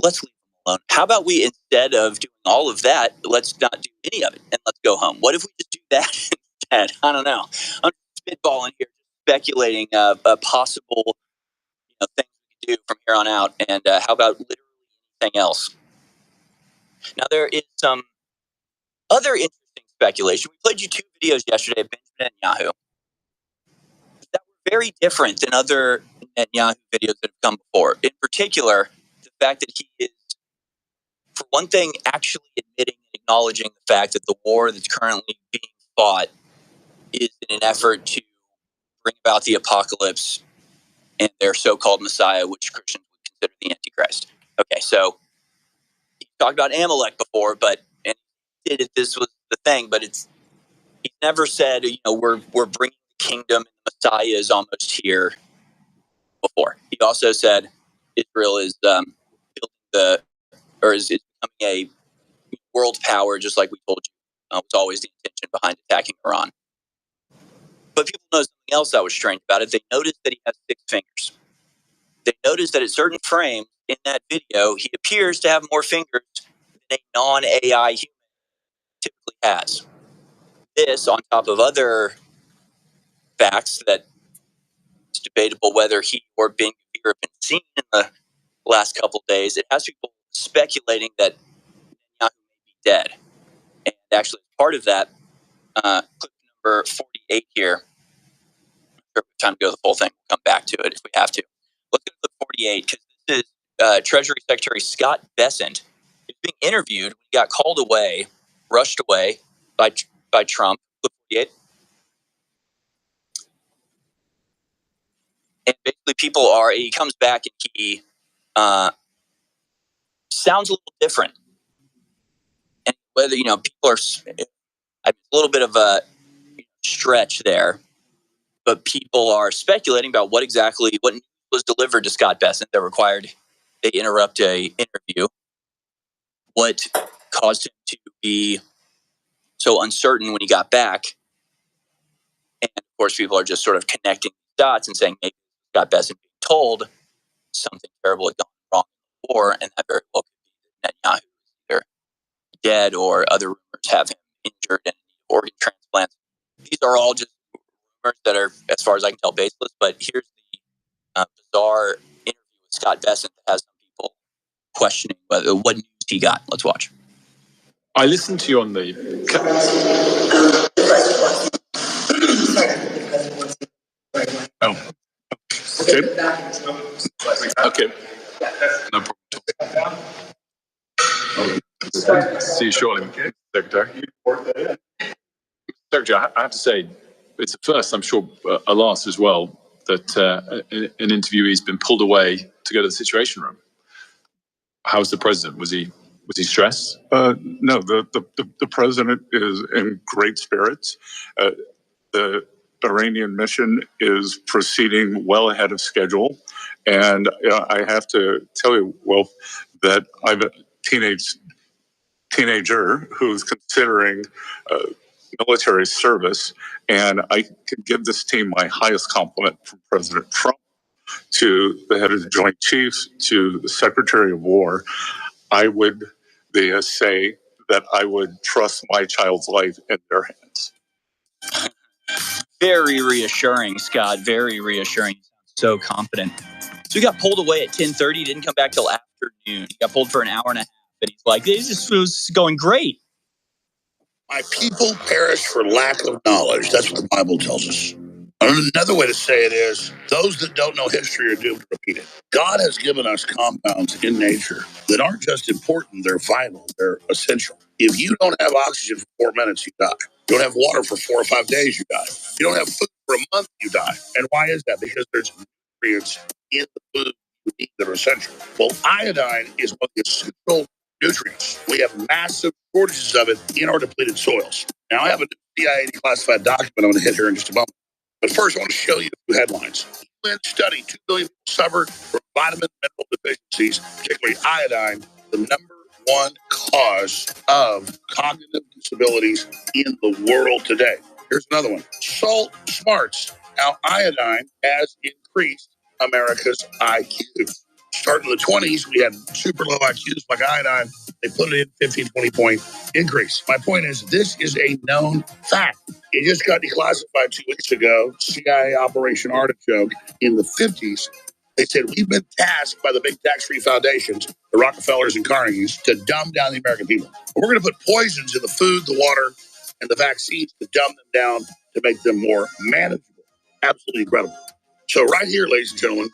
Let's leave them alone. How about we, instead of doing all of that, let's not do any of it and let's go home? What if we just do that instead? I don't know. I'm spitballing here, speculating a possible things we can do from here on out. And how about literally anything else? Now, there is some other interesting speculation. We played you 2 videos yesterday of Benjamin Netanyahu that were very different than other Netanyahu videos that have come before. In particular, the fact that he is, for one thing, actually admitting and acknowledging the fact that the war that's currently being fought is in an effort to bring about the apocalypse and their so-called Messiah, which Christians would consider the Antichrist. Okay, so he talked about Amalek before, and he did it. This was the thing, but he never said, we're bringing the kingdom and the Messiah is almost here before. He also said Israel is building is becoming a world power, just like we told you. Was always the intention behind attacking Iran. But people know something else that was strange about it. They noticed that he has 6 fingers. They noticed that at certain frames in that video, he appears to have more fingers than a non-AI human typically has. This, on top of other facts that it's debatable whether he or Ben Gvir have been seen in the last couple of days, it has people speculating that Netanyahu may be dead. And actually, part of that, clip number 48 here, time to go to the full thing. We'll come back to it if we have to. Let's go to clip 48, because this is Treasury Secretary Scott Bessent. He's being interviewed when he got called away, rushed away by Trump. Clip 48. And basically he comes back and he sounds a little different. And whether, people are, a little bit of a stretch there, but people are speculating about what news was delivered to Scott Bessent that required they interrupt a interview. What caused him to be so uncertain when he got back. And of course, people are just sort of connecting dots and saying maybe Scott Bessent being told something terrible had gone wrong in the war, and that very well could be Netanyahu either dead or other rumors have him injured and organ transplants. These are all just rumors that are, as far as I can tell, baseless. But here's the bizarre interview with Scott Bessent that has some people questioning what news he got. Let's watch. I listened to you on the. Oh. Okay. Okay. No problem. See you shortly, Secretary. Secretary, I have to say, it's a first, I'm sure a last as well, that an interviewee's been pulled away to go to the Situation Room. How's the president? Was he stressed? No, the president is in great spirits. The Iranian mission is proceeding well ahead of schedule. And I have to tell you, Wolf, that I'm a teenager who's considering military service. And I can give this team my highest compliment from President Trump to the head of the Joint Chiefs to the Secretary of War. I would say that I would trust my child's life in their hands. Very reassuring, Scott. Very reassuring. So confident. So he got pulled away at 10:30. Didn't come back till afternoon. He got pulled for an hour and a half. And he's like, this was going great. My people perish for lack of knowledge. That's what the Bible tells us. Another way to say it is, those that don't know history are doomed to repeat it. God has given us compounds in nature that aren't just important, they're vital, they're essential. If you don't have oxygen for 4 minutes, you die. You don't have water for 4 or 5 days, you die. You don't have food for a month, you die. And why is that? Because there's nutrients in the food you eat that are essential. Well, iodine is one of the essential nutrients. We have massive shortages of it in our depleted soils. Now, I have a CIA declassified document I'm going to hit here in just a moment. But first, I want to show you a few headlines. UN study, 2 billion people suffer from vitamin and mineral deficiencies, particularly iodine, the number 1 cause of cognitive disabilities in the world today. Here's another one. Salt smarts. How iodine has increased America's IQ. Starting in the 20s, we had super low IQs like iodine. They put it in 15, 20 point increase. My point is, this is a known fact. It just got declassified 2 weeks ago, CIA Operation Artichoke in the 50s. They said, we've been tasked by the big tax-free foundations, the Rockefellers and Carnegies, to dumb down the American people. We're going to put poisons in the food, the water, and the vaccines to dumb them down to make them more manageable. Absolutely incredible. So right here, ladies and gentlemen,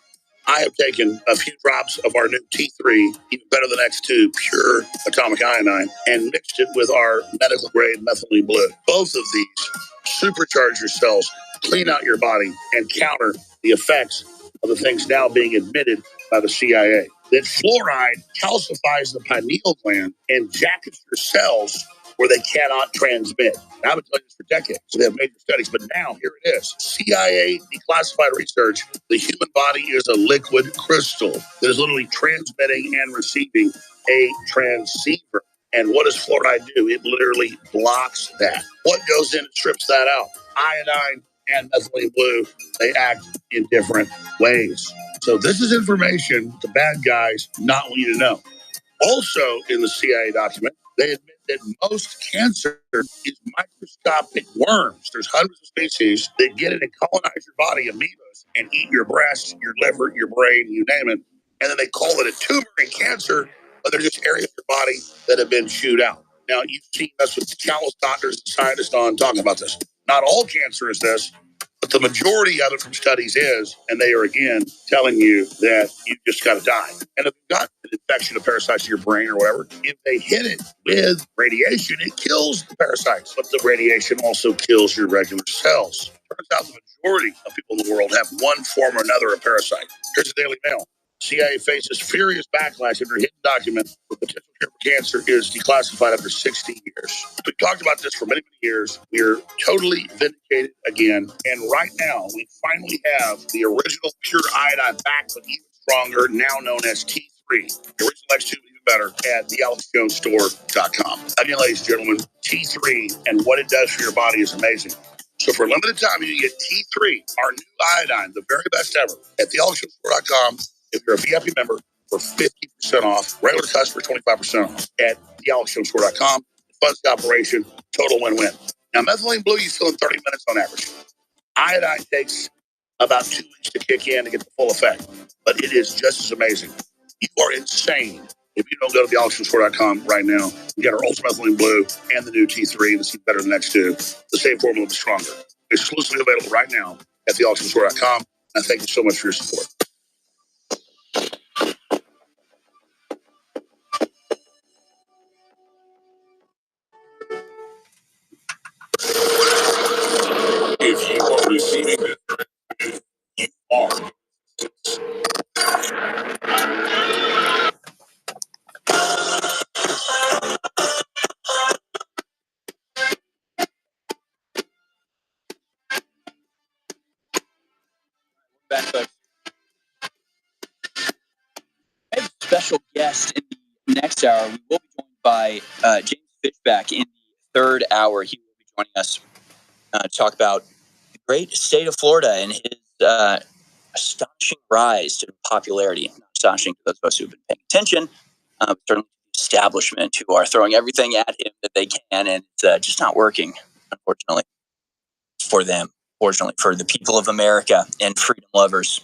I have taken a few drops of our new T3, even better than X2, pure atomic iodine, and mixed it with our medical grade methylene blue. Both of these supercharge your cells, clean out your body, and counter the effects of the things now being admitted by the CIA. That fluoride calcifies the pineal gland and jackets your cells where they cannot transmit. I've been telling you this for decades. So they have major studies, but now here it is. CIA declassified research. The human body is a liquid crystal that is literally transmitting and receiving a transceiver. And what does fluoride do? It literally blocks that. What goes in and strips that out? Iodine and methylene blue, they act in different ways. So this is information the bad guys not want you to know. Also, in the CIA document, they admit that most cancer is microscopic worms. There's hundreds of species that get in and colonize your body, amoebas, and eat your breast, your liver, your brain, you name it. And then they call it a tumor and cancer, but they're just areas of your body that have been chewed out. Now, you've seen us with countless doctors and scientists on talking about this. Not all cancer is this, but the majority of it from studies is, and they are again telling you that you just got to die. And if you've got an infection of parasites in your brain or whatever, if they hit it with radiation, it kills the parasites. But the radiation also kills your regular cells. Turns out the majority of people in the world have one form or another of parasite. Here's the Daily Mail. CIA faces furious backlash after a hidden document for potential cure for cancer is declassified after 60 years. We've talked about this for many, many years. We're totally vindicated again. And right now, we finally have the original pure iodine back, but even stronger, now known as T3. The original X2, even better, at thealexjonesstore.com. Again, ladies and gentlemen, T3 and what it does for your body is amazing. So for a limited time, you can get T3, our new iodine, the very best ever, at thealexjonesstore.com. If you're a VIP member, for 50% off. Regular customer, 25% off at thealexjonesstore.com. Funds the operation, total win-win. Now, methylene blue you fill in 30 minutes on average. Iodine takes about 2 weeks to kick in to get the full effect, but it is just as amazing. You are insane if you don't go to thealexjonesstore.com right now. You get our Ultra Methylene Blue and the new T3, and it's even better than the next two. The same formula, but stronger. Exclusively available right now at thealexjonesstore.com. And thank you so much for your support. If you are receiving this, you are. Back, folks. I have a special guest in the next hour. We will be joined by James Fishback in the third hour. He will be joining us to talk about the great state of Florida and his astonishing rise to popularity. Not astonishing to those of us who've been paying attention, certainly the establishment who are throwing everything at him that they can, and it's just not working, unfortunately, for them. Fortunately, for the people of America and freedom lovers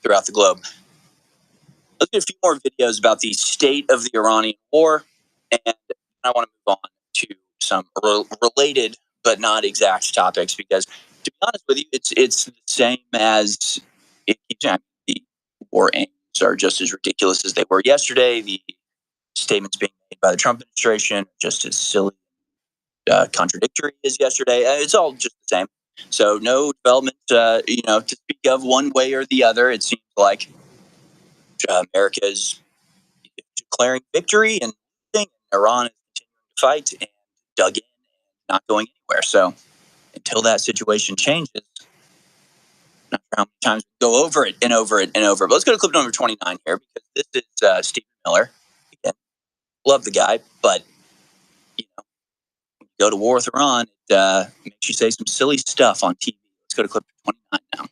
throughout the globe. Let's do a few more videos about the state of the Iranian war, and I want to move on to some related but not exact topics because, to be honest with you, it's the same as the war aims are just as ridiculous as they were yesterday. The statements being made by the Trump administration are just as silly, contradictory as yesterday. It's all just the same. So no development, to speak of one way or the other. It seems like America is declaring victory and Iran is continuing to fight and dug in and not going anywhere. So until that situation changes, I'm not sure how many times we go over it and over it and over. But let's go to clip number 29 here because this is Stephen Miller. Again, love the guy, but when you go to war with Iran, it makes you say some silly stuff on TV. Let's go to clip 29 now.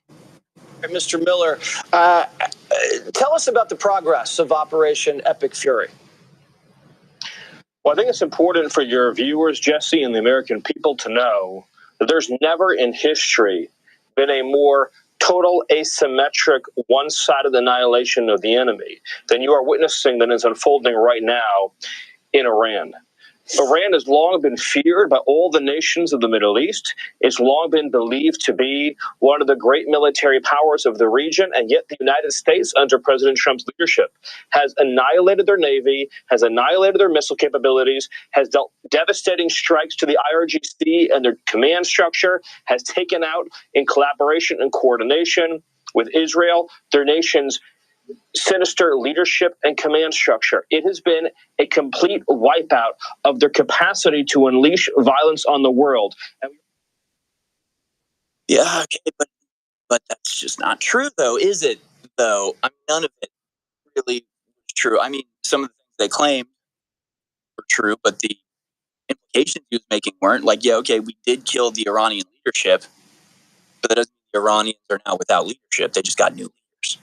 Mr. Miller, tell us about the progress of Operation Epic Fury. Well, I think it's important for your viewers, Jesse, and the American people to know that there's never in history been a more total asymmetric, one-sided annihilation of the enemy than you are witnessing that is unfolding right now in Iran. Iran has long been feared by all the nations of the Middle East. It's long been believed to be one of the great military powers of the region, and yet the United States, under President Trump's leadership, has annihilated their navy, has annihilated their missile capabilities, has dealt devastating strikes to the IRGC and their command structure, has taken out, in collaboration and coordination with Israel, their nation's sinister leadership and command structure. It has been a complete wipeout of their capacity to unleash violence on the world. Yeah, okay, but that's just not true, though, is it? Though none of it really was true. I mean, some of the things they claimed were true, but the implications he was making weren't. Like, yeah, okay, we did kill the Iranian leadership, But that doesn't mean the Iranians are now without leadership. They just got new leaders.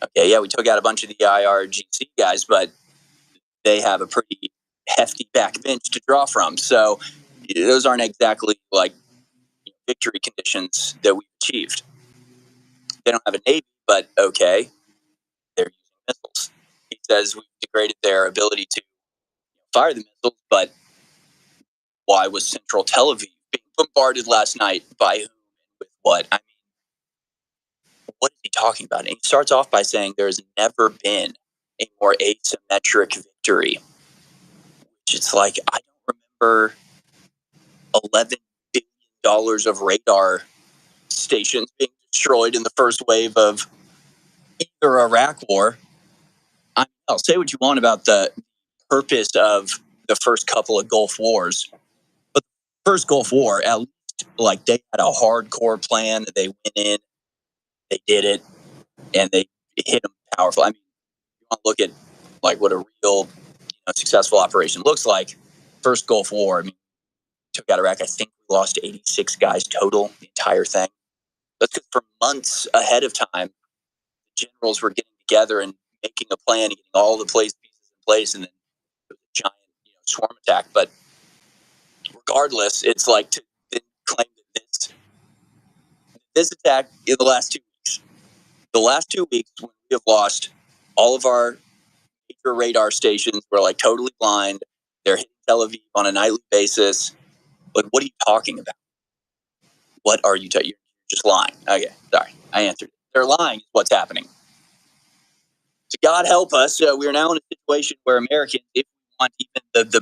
Okay, yeah, we took out a bunch of the IRGC guys, but they have a pretty hefty backbench to draw from. So those aren't exactly like victory conditions that we've achieved. They don't have a navy, but okay, they're using missiles. He says we've degraded their ability to fire the missiles, but why was central Tel Aviv being bombarded last night by whom and with what? I mean, what is he talking about? And he starts off by saying there's never been a more asymmetric victory, which it's like, I don't remember $11 billion of radar stations being destroyed in the first wave of either Iraq war. I'll say what you want about the purpose of the first couple of Gulf wars, but the first Gulf War, at least, like, they had a hardcore plan. They went in, they did it, and they hit them powerful. I mean, you want to look at like what a real, successful operation looks like. First Gulf War, I mean, took out Iraq. I think we lost 86 guys total, the entire thing. That's because for months ahead of time, the generals were getting together and making a plan, getting all the pieces in place, and then it was a giant, swarm attack. But regardless, it's like to then claim that this attack in the last 2 weeks, when we have lost all of our major radar stations, we're like totally blind. They're hitting Tel Aviv on a nightly basis. Like, what are you talking about? What are you talking? You're just lying. Okay, sorry, I answered. They're lying. Is what's happening. So God help us. We are now in a situation where Americans, if we want even the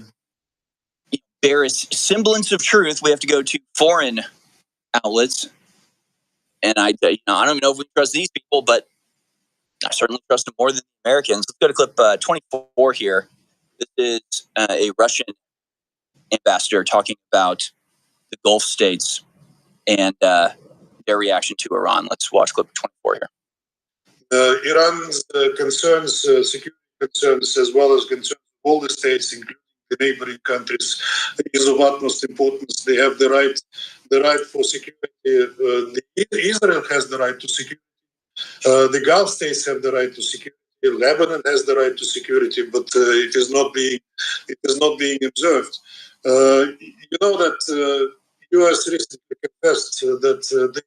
barest semblance of truth, we have to go to foreign outlets. And I don't even know if we trust these people, but I certainly trust them more than the Americans. Let's go to clip 24 here. This is a Russian ambassador talking about the Gulf states and their reaction to Iran. Let's watch clip 24 here. Iran's concerns, security concerns, as well as concerns of all the states, including the neighboring countries, is of utmost importance. They have the right for security. Israel has the right to security. The Gulf states have the right to security. Lebanon has the right to security, but it is not being observed. You know that U.S. recently confessed that they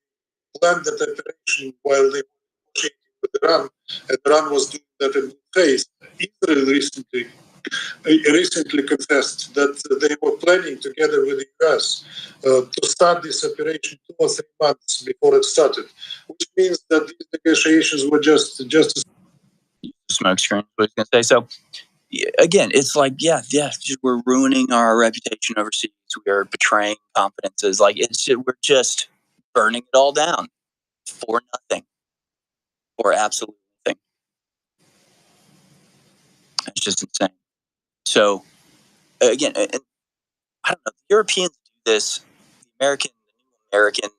planned that operation while they were negotiating with Iran, and Iran was doing that in good faith. Israel recently confessed that they were planning together with the U.S. To start this operation 2 or 3 months before it started, which means that these negotiations were just smoke screen. What I was going to say. So again, it's like, yeah, we're ruining our reputation overseas. We are betraying confidences. Like, we're just burning it all down for nothing, for absolutely nothing. It's just insane. So again, and I don't know, the Europeans do this, the new American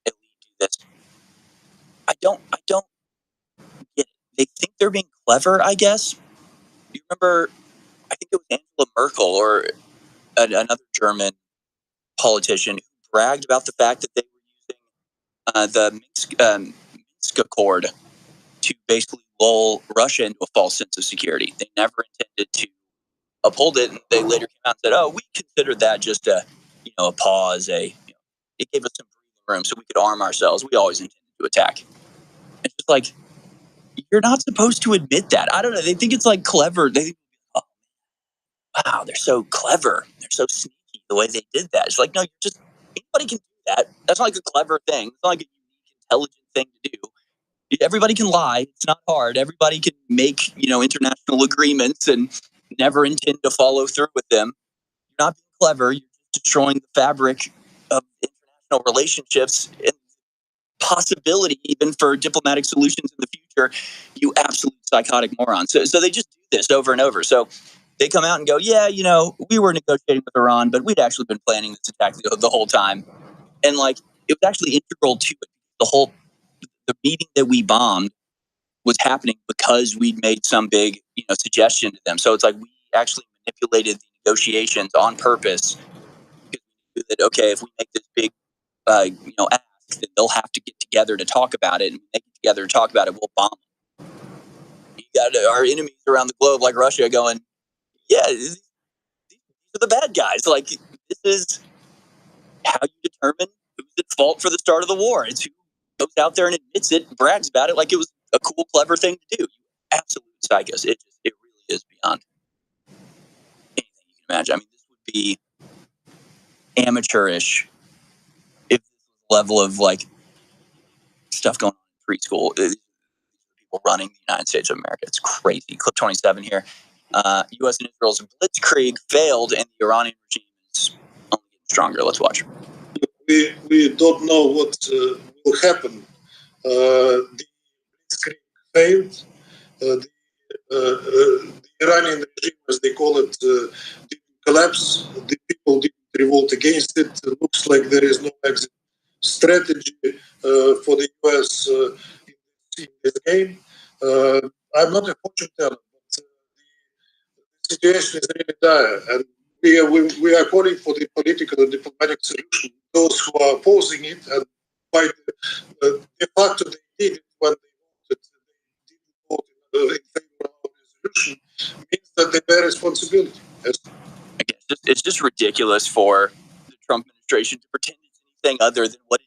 elite do this. I don't get it. They think they're being clever, I guess. You remember, I think it was Angela Merkel or another German politician who bragged about the fact that they were using the Minsk Accord to basically lull Russia into a false sense of security. They never intended to uphold it, and they later came out and said, "Oh, we considered that just a pause. It gave us some breathing room so we could arm ourselves. We always intended to attack." It's just like, you're not supposed to admit that. I don't know. They think it's like clever. They think, oh, wow, they're so clever. They're so sneaky the way they did that. It's like, no, anybody can do that. That's not like a clever thing. It's not like a unique, intelligent thing to do. Everybody can lie. It's not hard. Everybody can make, international agreements and never intend to follow through with them. You're not being clever. You're destroying the fabric of international relationships and possibility even for diplomatic solutions in the future. You absolute psychotic morons. So they just do this over and over. So they come out and go, yeah, we were negotiating with Iran, but we'd actually been planning this attack the whole time. And like, it was actually integral to it. The meeting that we bombed was happening because we'd made some big, suggestion to them. So it's like we actually manipulated the negotiations on purpose. That, okay, if we make this big, ask, then they'll have to get together to talk about it. And when they get together to talk about it, we'll bomb them. You got our enemies around the globe, like Russia, going, yeah, these are the bad guys. Like, this is how you determine who's at fault for the start of the war. It's who goes out there and admits it, and brags about it like it was a cool, clever thing to do. You absolute psychos. It really is beyond anything you can imagine. I mean, this would be amateurish if this was the level of like stuff going on in preschool. People running the United States of America. It's crazy. Clip 27 here. U.S. and Israel's blitzkrieg failed, and the Iranian regime is only getting stronger. Let's watch. We don't know what will happen. The blitzkrieg failed. The Iranian regime, as they call it, didn't collapse. The people didn't revolt against it. It looks like there is no exit strategy for the U.S. In this game. I'm not a fortune teller, but the situation is really dire, and we are calling for the political and diplomatic solution. Those who are opposing it, and by de facto they did it when they didn't vote in favor of our resolution, means that they bear responsibility. Yes. Again, it's just ridiculous for the Trump administration to pretend it's anything other than what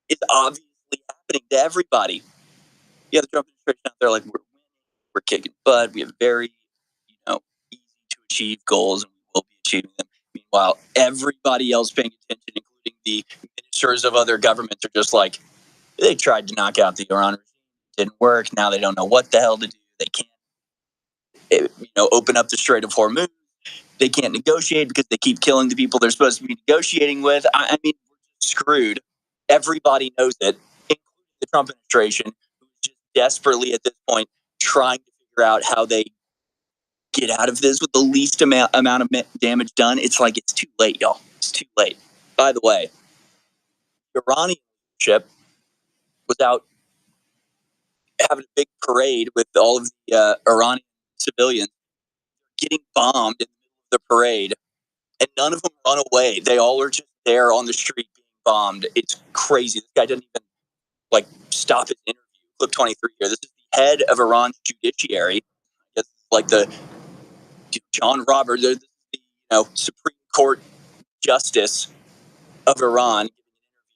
is obviously happening to everybody. Yeah, the Trump administration out there, like, we're kicking butt. We have very, easy to achieve goals, and we will be achieving them. Meanwhile, everybody else paying attention, including the ministers of other governments, are just like, they tried to knock out the Iran regime. It didn't work. Now they don't know what the hell to do. They can't, open up the Strait of Hormuz. They can't negotiate because they keep killing the people they're supposed to be negotiating with. I mean, we're just screwed. Everybody knows it, including the Trump administration, who's just desperately at this point trying to figure out how they get out of this with the least amount of damage done. It's like, it's too late, y'all. It's too late. By the way, the Iranian ship was out having a big parade with all of the Iranian civilians getting bombed in the middle of the parade, and none of them run away. They all are just there on the street being bombed. It's crazy. This guy didn't even stop his interview. Clip 23 here. This is the head of Iran's judiciary. I guess like the John Roberts, the Supreme Court Justice of Iran,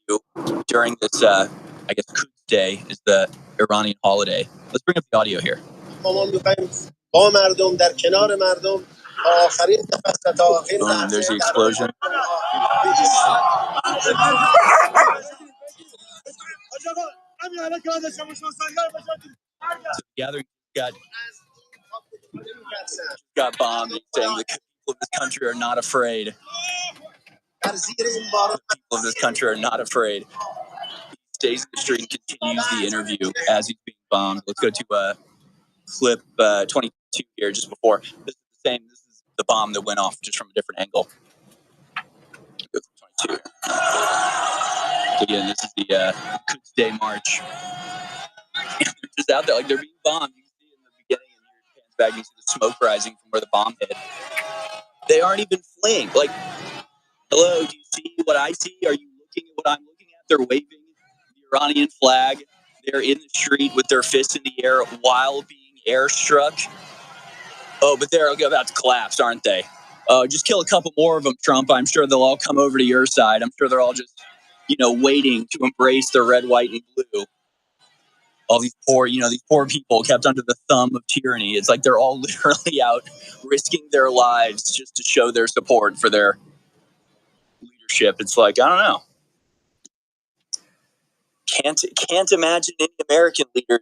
giving an interview during this, Quds Day is the Iranian holiday. Let's bring up the audio here. Boom, there's the explosion. So the gathering got bombed, and saying the people of this country are not afraid. The people of this country are not afraid. He stays in the street and continues the interview as he's being bombed. Let's go to clip 22 here, just before. This is the same. This is the bomb that went off just from a different angle. Go to 22. Again, this is the Quds Day March. They're just out there, like, they're being bombed. You can see in the beginning, and your pants back, you see the smoke rising from where the bomb hit. They aren't even fleeing. Like, hello, do you see what I see? Are you looking at what I'm looking at? They're waving the Iranian flag. They're in the street with their fists in the air while being airstruck. Oh, but they're about to collapse, aren't they? Just kill a couple more of them, Trump. I'm sure they'll all come over to your side. I'm sure they're all just, waiting to embrace the red, white, and blue. All these poor people kept under the thumb of tyranny. It's like they're all literally out risking their lives just to show their support for their leadership. It's like, I don't know. Can't imagine any American leaders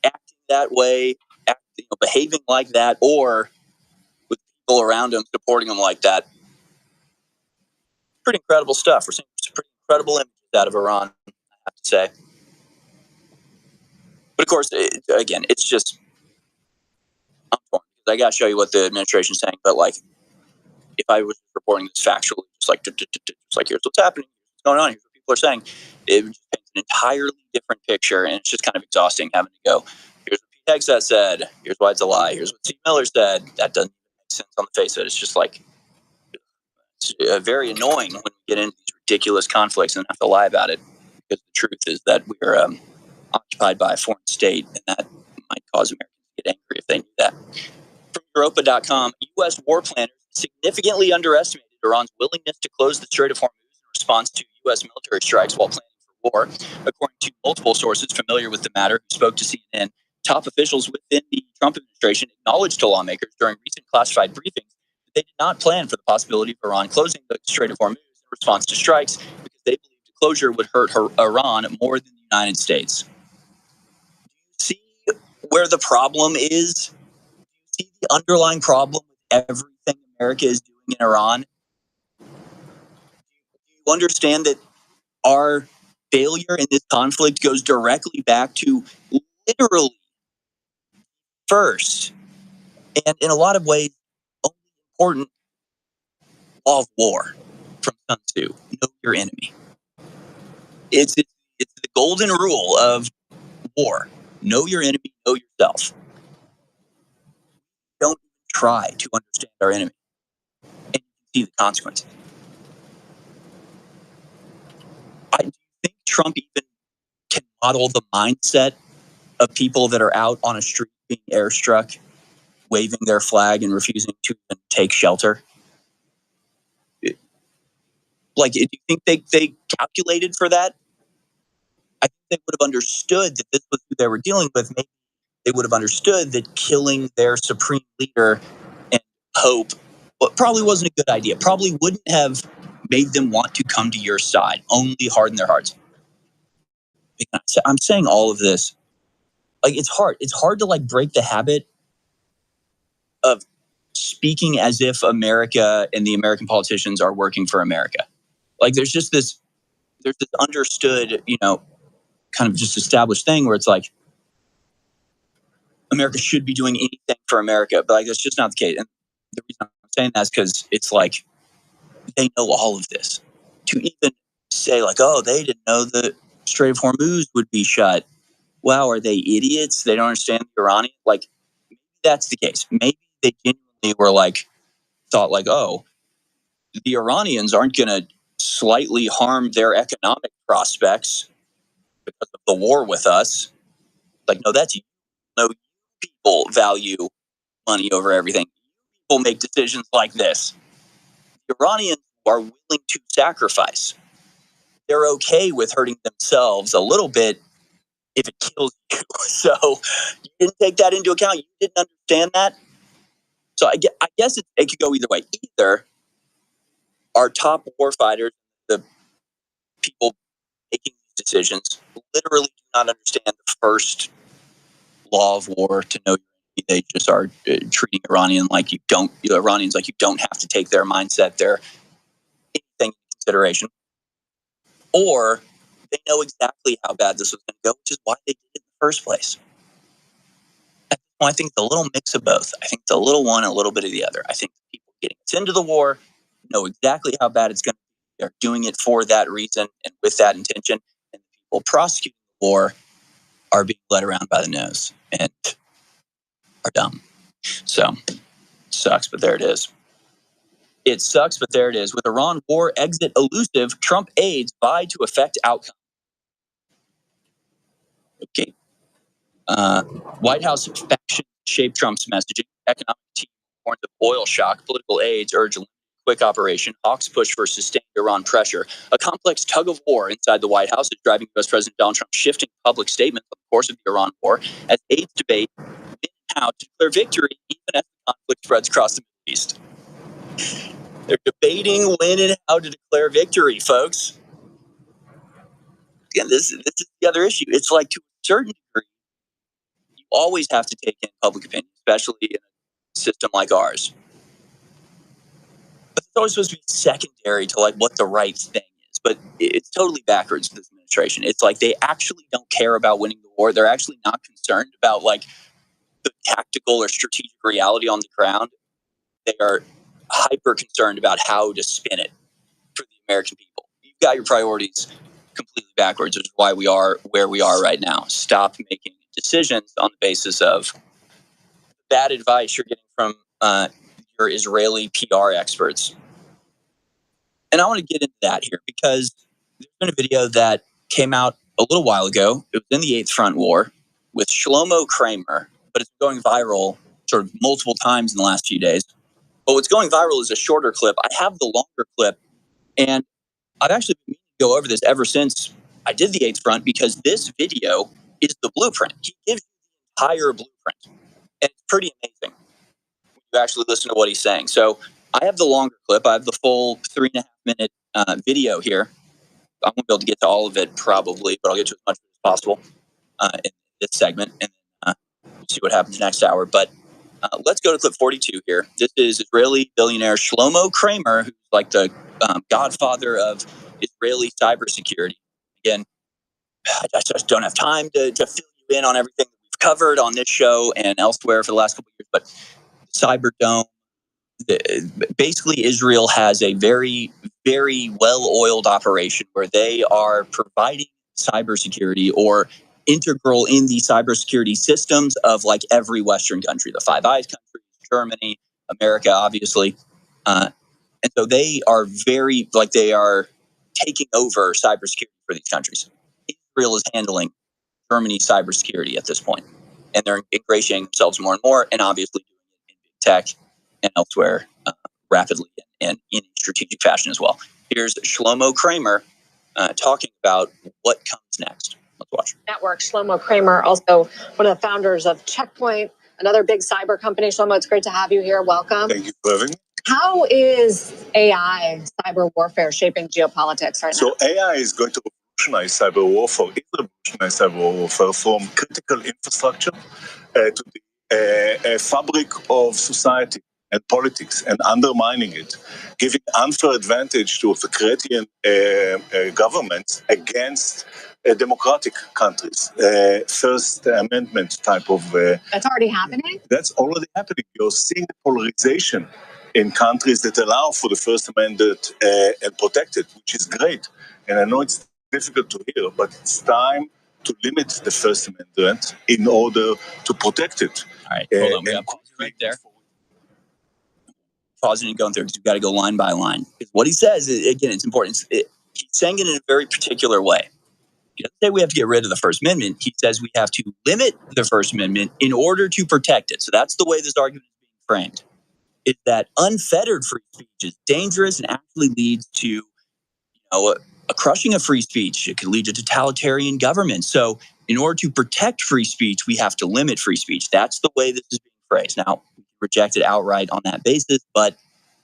acting that way, behaving like that, or with people around them supporting them like that. Pretty incredible stuff. We're seeing some pretty incredible images out of Iran, I have to say. But of course, again, it's just, I'm torn. I got to show you what the administration's saying. But like, if I was reporting this factually, just like here's what's happening, what's going on, here's what people are saying, it would just paint an entirely different picture, and it's just kind of exhausting having to go, here's what Pete Hegseth said, here's why it's a lie, here's what Steve Miller said. That doesn't make sense on the face of it. It's just like, it's very annoying when we get into these ridiculous conflicts and have to lie about it. because the truth is that we're occupied by a foreign state, and that might cause Americans to get angry if they knew that. From Europa.com, U.S. war planners significantly underestimated Iran's willingness to close the Strait of Hormuz in response to U.S. military strikes while planning for war. According to multiple sources familiar with the matter who spoke to CNN, top officials within the Trump administration acknowledged to lawmakers during recent classified briefings that they did not plan for the possibility of Iran closing the Strait of Hormuz in response to strikes because they believed the closure would hurt Iran more than the United States. See where the problem is? See the underlying problem with everything America is doing in Iran? Do you understand that our failure in this conflict goes directly back to literally first, and in a lot of ways, only important law of war from Sun Tzu: know your enemy. It's the golden rule of war: know your enemy, know yourself. Don't try to understand our enemy, and you see the consequences. Do you think Trump even can model the mindset of people that are out on a street being airstruck, waving their flag and refusing to take shelter? Like, do you think they calculated for that? I think they would have understood that this was who they were dealing with. Maybe they would have understood that killing their supreme leader and hope probably wasn't a good idea. Probably wouldn't have made them want to come to your side, only harden their hearts. I'm saying all of this. Like, it's hard. It's hard to break the habit of speaking as if America and the American politicians are working for America. Like, there's this understood, kind of just established thing where it's like America should be doing anything for America, but that's just not the case. And the reason I'm saying that is because it's like they know all of this. To even say oh, they didn't know the Strait of Hormuz would be shut. Wow, are they idiots? They don't understand the Iranian. Maybe that's the case. Maybe they genuinely were thought oh, the Iranians aren't going to slightly harm their economic prospects because of the war with us. No, that's you. No, people value money over everything. People make decisions like this. The Iranians are willing to sacrifice. They're okay with hurting themselves a little bit if it kills you. So you didn't take that into account. You didn't understand that. So I guess it could go either way. Either our top war fighters, the people making these decisions, literally do not understand the first law of war: to know they just are treating Iranians like you don't have to take their mindset, their anything into consideration, or they know exactly how bad this was going to go, which is why they did it in the first place. I think it's a little mix of both. I think it's a little one, a little bit of the other. I think the people getting us into the war know exactly how bad it's going to be. They're doing it for that reason and with that intention. And the people prosecuting the war are being led around by the nose and are dumb. So, sucks, but there it is. It sucks, but there it is. With Iran war exit elusive, Trump aides vie to affect outcome. Okay. White House faction shaped Trump's messaging. Economic team warns of oil shock. Political aides urge quick operation. Hawks push for sustained Iran pressure. A complex tug of war inside the White House is driving U.S. President Donald Trump shifting public statements on the course of the Iran war as aides debate how to declare victory even as the conflict spreads across the Middle East. They're debating when and how to declare victory, folks. Again, this is the other issue. It's to a certain degree, you always have to take in public opinion, especially in a system like ours. But it's always supposed to be secondary to what the right thing is. But it's totally backwards to this administration. It's they actually don't care about winning the war. They're actually not concerned about the tactical or strategic reality on the ground. They are hyper concerned about how to spin it for the American people. You've got your priorities completely backwards, which is why we are where we are right now. Stop making decisions on the basis of bad advice you're getting from your Israeli PR experts. And I want to get into that here because there's been a video that came out a little while ago. It was in the Eighth Front War with Shlomo Kramer, but it's going viral sort of multiple times in the last few days. But what's going viral is a shorter clip. I have the longer clip, and I've actually been meaning to go over this ever since I did the Eighth Front, because this video is the blueprint. He gives you the entire blueprint, and it's pretty amazing when you actually listen to what he's saying. So I have the longer clip. I have the full 3.5 minute video here. I won't be able to get to all of it probably, but I'll get to as much as possible in this segment, and we'll see what happens next hour. But let's go to clip 42 here. This is Israeli billionaire Shlomo Kramer, who's like the godfather of Israeli cybersecurity. Again, I just don't have time to fill you in on everything that we've covered on this show and elsewhere for the last couple of years, but Cyberdome, basically Israel has a very, very well-oiled operation where they are providing cybersecurity or integral in the cybersecurity systems of like every Western country, the Five Eyes countries, Germany, America, obviously. And so they are very, like they are taking over cybersecurity for these countries. Israel is handling Germany's cybersecurity at this point, and they're ingratiating themselves more and more, and obviously doing it in big tech and elsewhere rapidly and in strategic fashion as well. Here's Shlomo Kramer talking about what comes next. Let's watch. Network. Shlomo Kramer, also one of the founders of Checkpoint, another big cyber company. Shlomo, it's great to have you here. Welcome. Thank you for having me. How is AI, cyber warfare, shaping geopolitics right now? So AI is going to revolutionize cyber warfare. It will revolutionize cyber warfare from critical infrastructure to the fabric of society and politics, and undermining it, giving unfair advantage to authoritarian governments against democratic countries. First Amendment type of... That's already happening? That's already happening. You're seeing polarization in countries that allow for the First Amendment and protect it, which is great. And I know it's difficult to hear, but it's time to limit the First Amendment in order to protect it. All right, hold on. We got pause it right there. Pausing and going through because we've got to go line by line. What he says, again, it's important. He's saying it in a very particular way. He doesn't say we have to get rid of the First Amendment. He says we have to limit the First Amendment in order to protect it. So that's the way this argument is being framed. Is that unfettered free speech is dangerous and actually leads to, a crushing of free speech. It could lead to totalitarian government. So in order to protect free speech, we have to limit free speech. That's the way this is being phrased. Now, we can reject it outright on that basis, but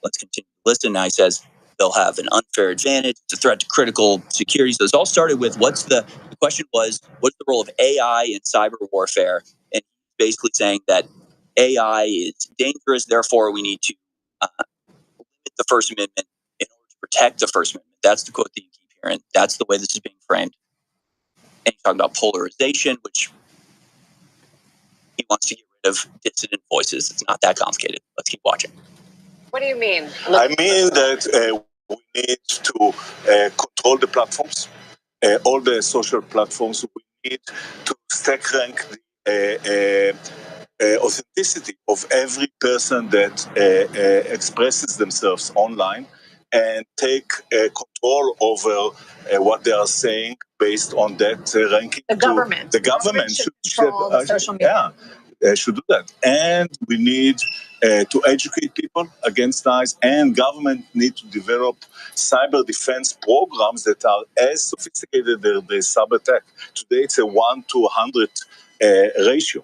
let's continue to listen. Now he says they'll have an unfair advantage. It's a threat to critical security. So this all started with the question was, what's the role of AI in cyber warfare? And basically saying that AI is dangerous, therefore we need to limit the First Amendment in order to protect the First Amendment. That's the quote that you keep hearing. That's the way this is being framed. And he's talking about polarization, which he wants to get rid of dissident voices. It's not that complicated. Let's keep watching. What do you mean? I mean that we need to control the platforms, all the social platforms. We need to stack rank the authenticity of every person that expresses themselves online, and take control over what they are saying based on that ranking. The government. The government should control social media. Should do that. And we need to educate people against lies, and government need to develop cyber defense programs that are as sophisticated as the cyber attack. Today it's a 1 to 100 ratio.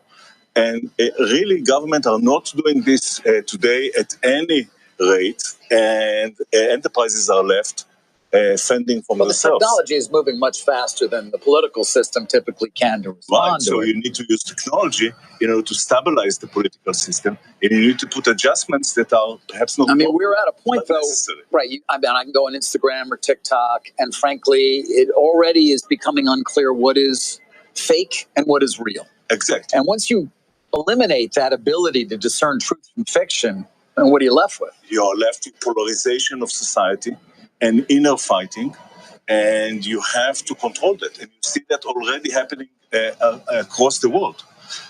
And really, government are not doing this today at any rate, and enterprises are left fending for themselves. The technology is moving much faster than the political system typically can to respond right, so to it. You need to use technology, to stabilize the political system, and you need to put adjustments that are perhaps not. I mean, we're at a point, though, necessary. Right? I can go on Instagram or TikTok, and frankly, it already is becoming unclear what is fake and what is real. Exactly. And once you eliminate that ability to discern truth from fiction, then what are you left with? You're left with polarization of society and inner fighting, and you have to control that. And you see that already happening across the world.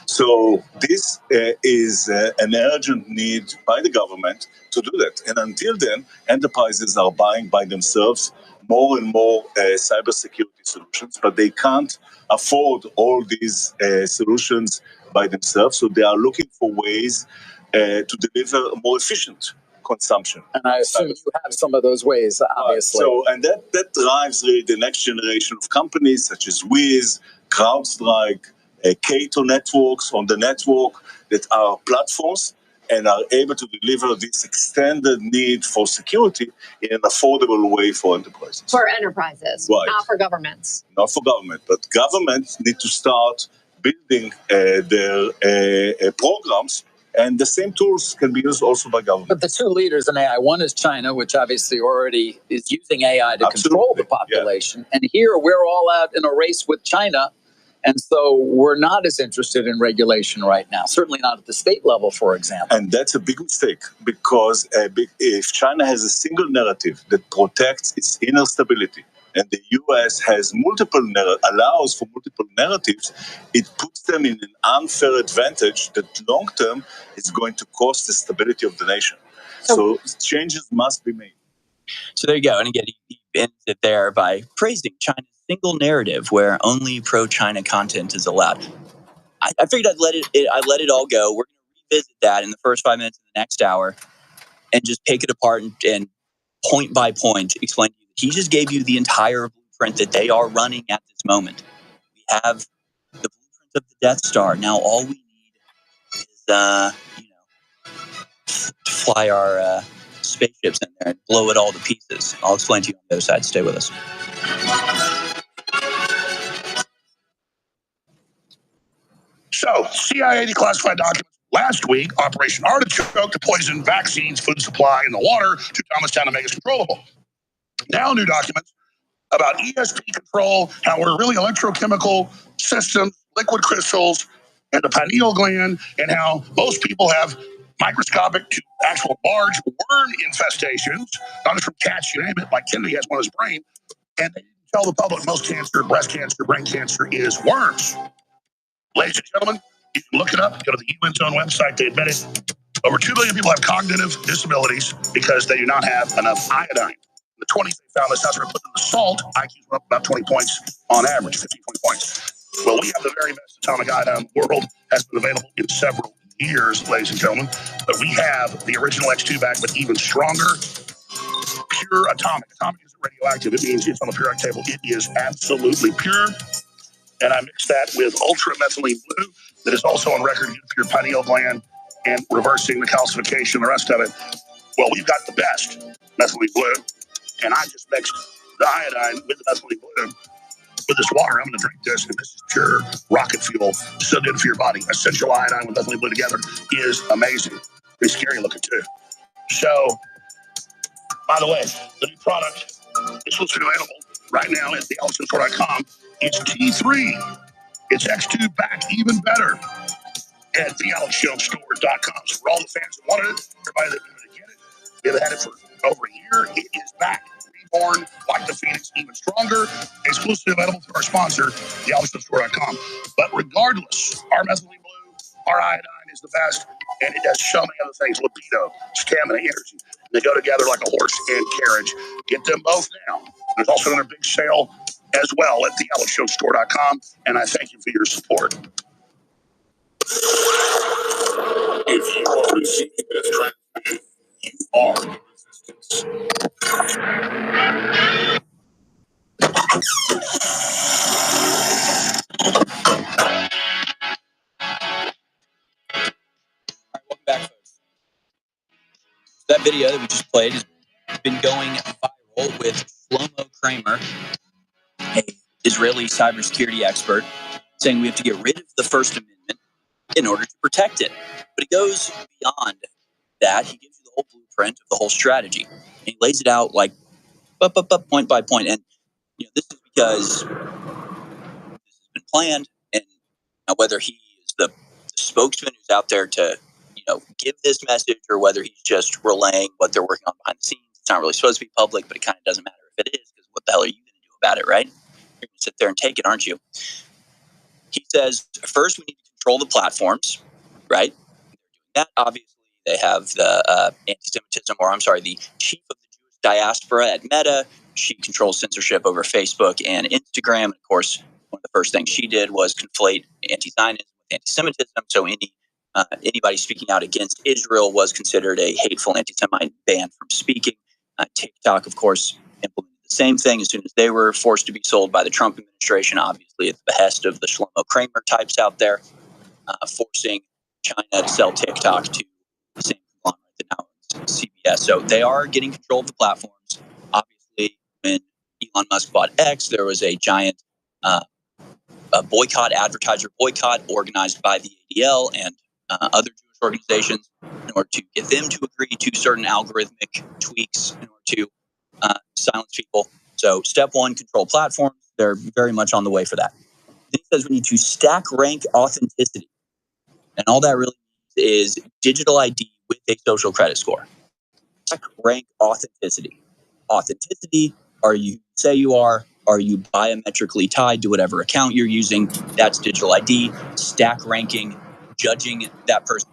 So this is an urgent need by the government to do that. And until then, enterprises are buying by themselves more and more cybersecurity solutions, but they can't afford all these solutions by themselves. So they are looking for ways to deliver a more efficient consumption. And I assume you have some of those ways, obviously. And that drives really the next generation of companies such as Wiz, CrowdStrike, Cato Networks on the network that are platforms and are able to deliver this extended need for security in an affordable way for enterprises. For enterprises, right. Not for governments. Not for government, but governments need to start building their programs, and the same tools can be used also by government. But the two leaders in AI, one is China, which obviously already is using AI to control the population. Yeah. And here we're all out in a race with China. And so we're not as interested in regulation right now, certainly not at the state level, for example. And that's a big mistake, because if China has a single narrative that protects its inner stability, and the U.S. has allows for multiple narratives, it puts them in an unfair advantage that long-term is going to cost the stability of the nation. So changes must be made. So there you go. And again, he ends it there by praising China's single narrative where only pro-China content is allowed. I figured I'd let it all go. We're going to revisit that in the first 5 minutes of the next hour and just pick it apart and point by point explain to you. He just gave you the entire blueprint that they are running at this moment. We have the blueprint of the Death Star. Now all we need is to fly our spaceships in there and blow it all to pieces. I'll explain to you on the other side. Stay with us. So, CIA declassified documents last week, Operation Artichoke to poison vaccines, food supply, and the water to Thomastown to make us controllable. Now new documents about ESP control, how we're really electrochemical systems, liquid crystals, and the pineal gland, and how most people have microscopic to actual large worm infestations, not just from cats, you name it, like Kennedy has one in his brain, and they tell the public most cancer, breast cancer, brain cancer is worms. Ladies and gentlemen, you can look it up. Go to the UN's own website. They admit it. Over 2 billion people have cognitive disabilities because they do not have enough iodine. In the 20s, they found this after put in the salt, IQs went up about 20 points on average, 15, 20 points. Well, we have the very best atomic iodine in the world. Has been available in several years, ladies and gentlemen. But we have the original X2 back, but even stronger, pure atomic. Atomic isn't radioactive. It means it's on the periodic table. It is absolutely pure. And I mix that with ultramethylene blue that is also on record to your pineal gland and reversing the calcification and the rest of it. Well, we've got the best methylene blue, and I just mixed the iodine with the methylene blue with this water. I'm going to drink this, and this is pure rocket fuel, so good for your body. Essential iodine with methylene blue together is amazing. Pretty scary looking, too. So, by the way, the new product is available right now at thealexstore.com. It's T3. It's X2 back even better at thealexstore.com. So for all the fans that wanted it, everybody that wanted to get it, they've had it for over a year. It is back, reborn, like the Phoenix, even stronger. Exclusively available through our sponsor, thealexstore.com. But regardless, our methylene blue, our iodine is the best, and it does so many other things: libido, stamina, energy. They go together like a horse and carriage. Get them both now. There's also another big sale as well at thealexstore.com, and I thank you for your support. If you are receiving this transmission, you are the resistance. All right, welcome back, folks. That video that we just played has been going viral with Shlomo Kramer, an Israeli cybersecurity expert, saying we have to get rid of the First Amendment in order to protect it. But it goes beyond that. He gives you the whole blueprint of the whole strategy. And he lays it out like point by point. And this is because this has been planned, and whether he is the spokesman who's out there to give this message, or whether he's just relaying what they're working on behind the scenes. It's not really supposed to be public, but it kind of doesn't matter if it is, because what the hell are you going to do about it, right? You're going to sit there and take it, aren't you? He says, first we need to control the platforms, right? That obviously they have the anti-Semitism, or I'm sorry, the chief of the Jewish diaspora at Meta she controls censorship over Facebook and Instagram. And of course, one of the first things she did was conflate anti-Zionism with anti-Semitism. So anybody speaking out against Israel was considered a hateful anti-Semite, banned from speaking. TikTok, of course, implemented the same thing as soon as they were forced to be sold by the Trump administration, obviously at the behest of the Shlomo Kramer types out there, forcing China to sell TikTok to the same conglomerate that now owns CBS. So they are getting control of the platforms. Obviously, when Elon Musk bought X, there was a giant advertiser boycott organized by the ADL and other Jewish organizations in order to get them to agree to certain algorithmic tweaks in order to silence people. So step one, control platforms. They're very much on the way for that. Then he says we need to stack rank authenticity. And all that really means is digital ID with a social credit score. Stack rank authenticity. Authenticity, are you say you are? Are you biometrically tied to whatever account you're using? That's digital ID. Stack ranking, judging that person.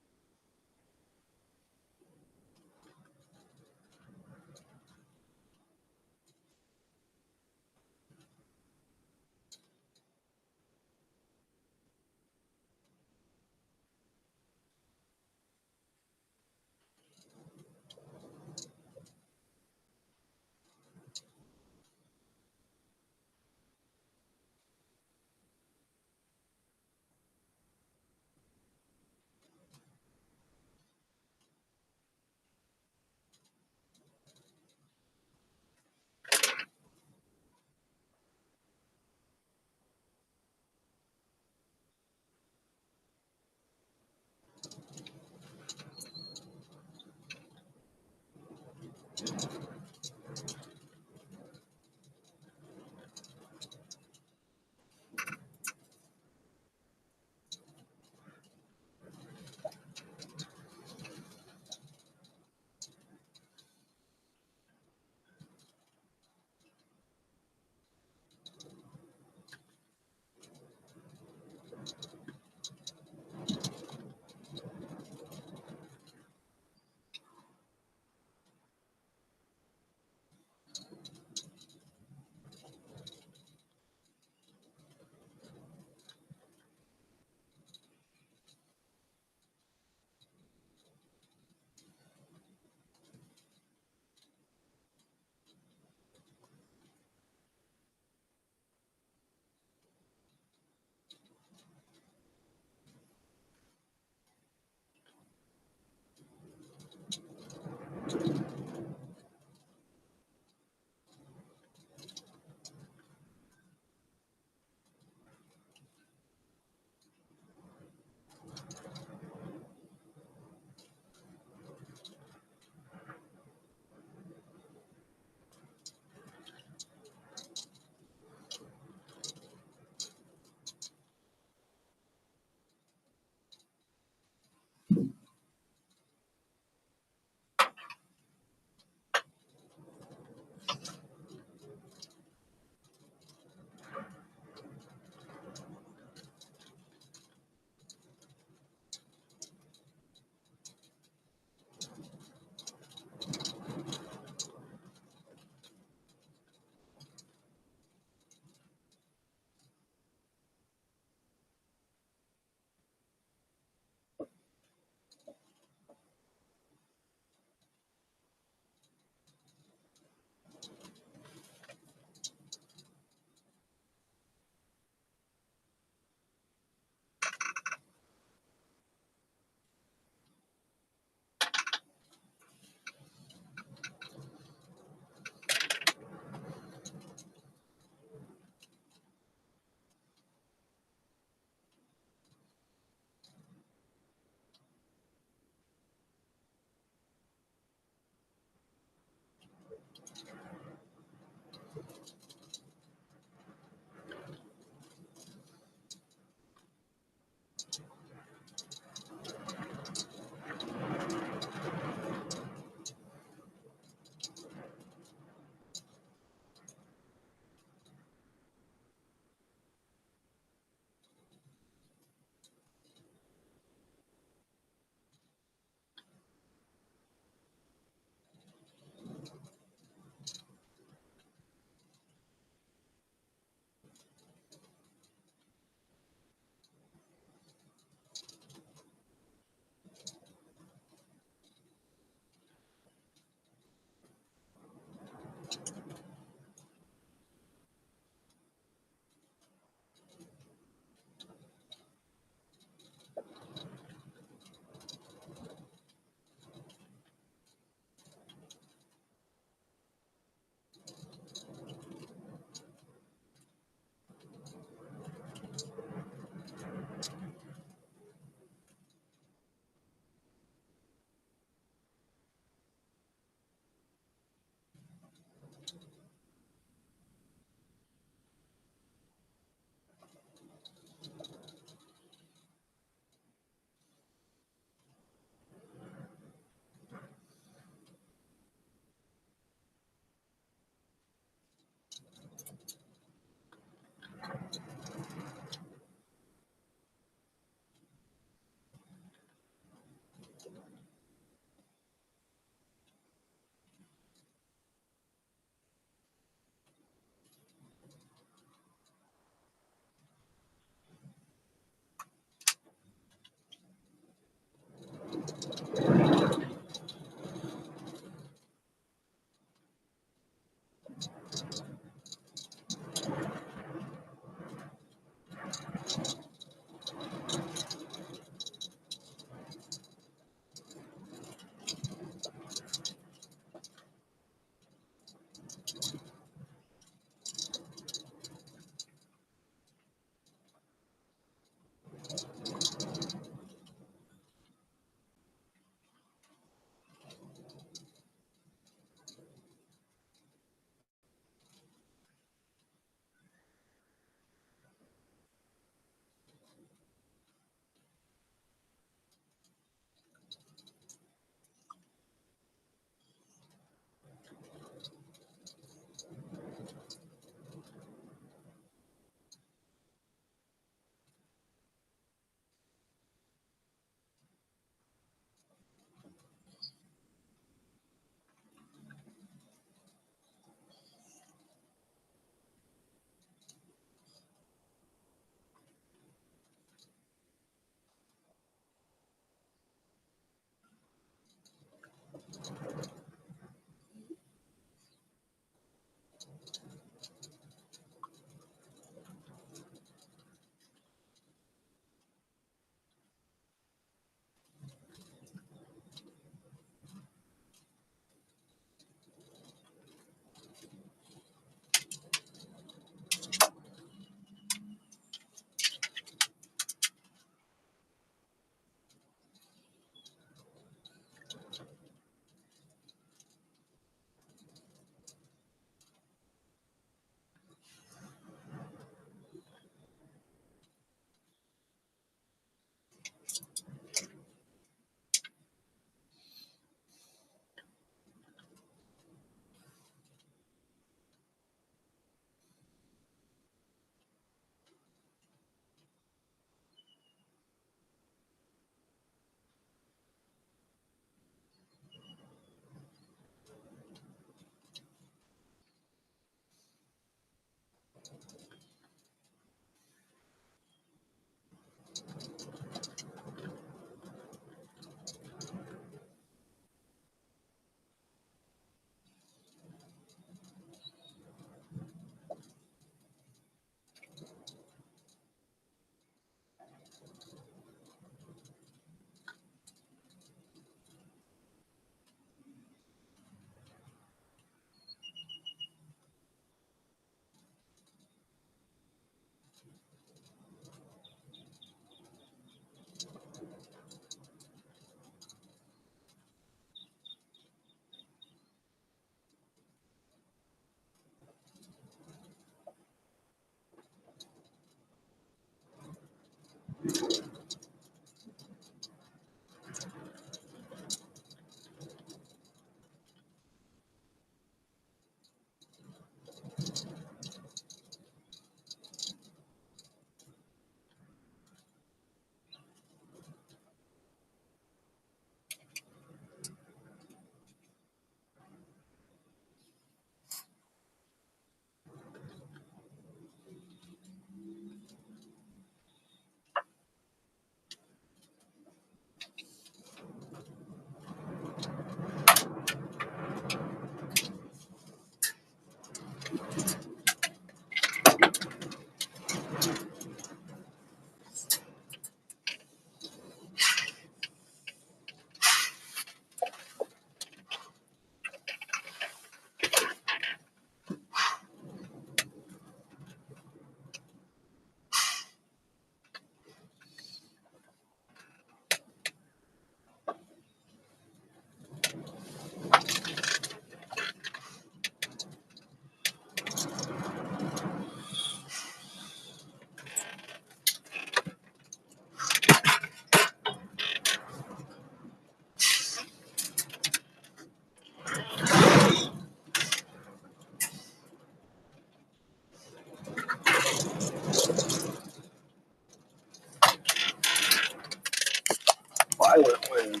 Violent winds.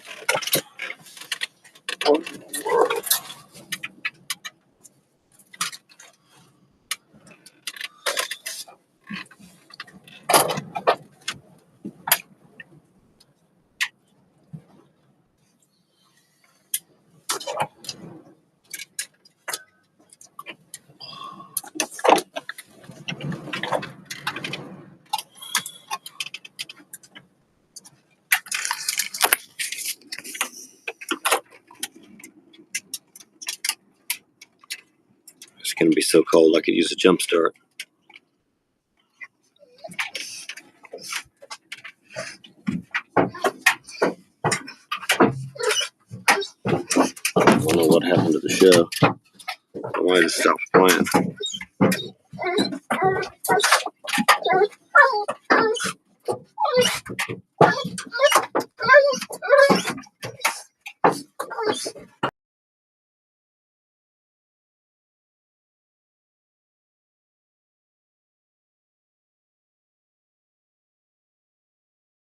It's going to be so cold I could use a jump start. I don't know what happened to the show. Why did it stop playing?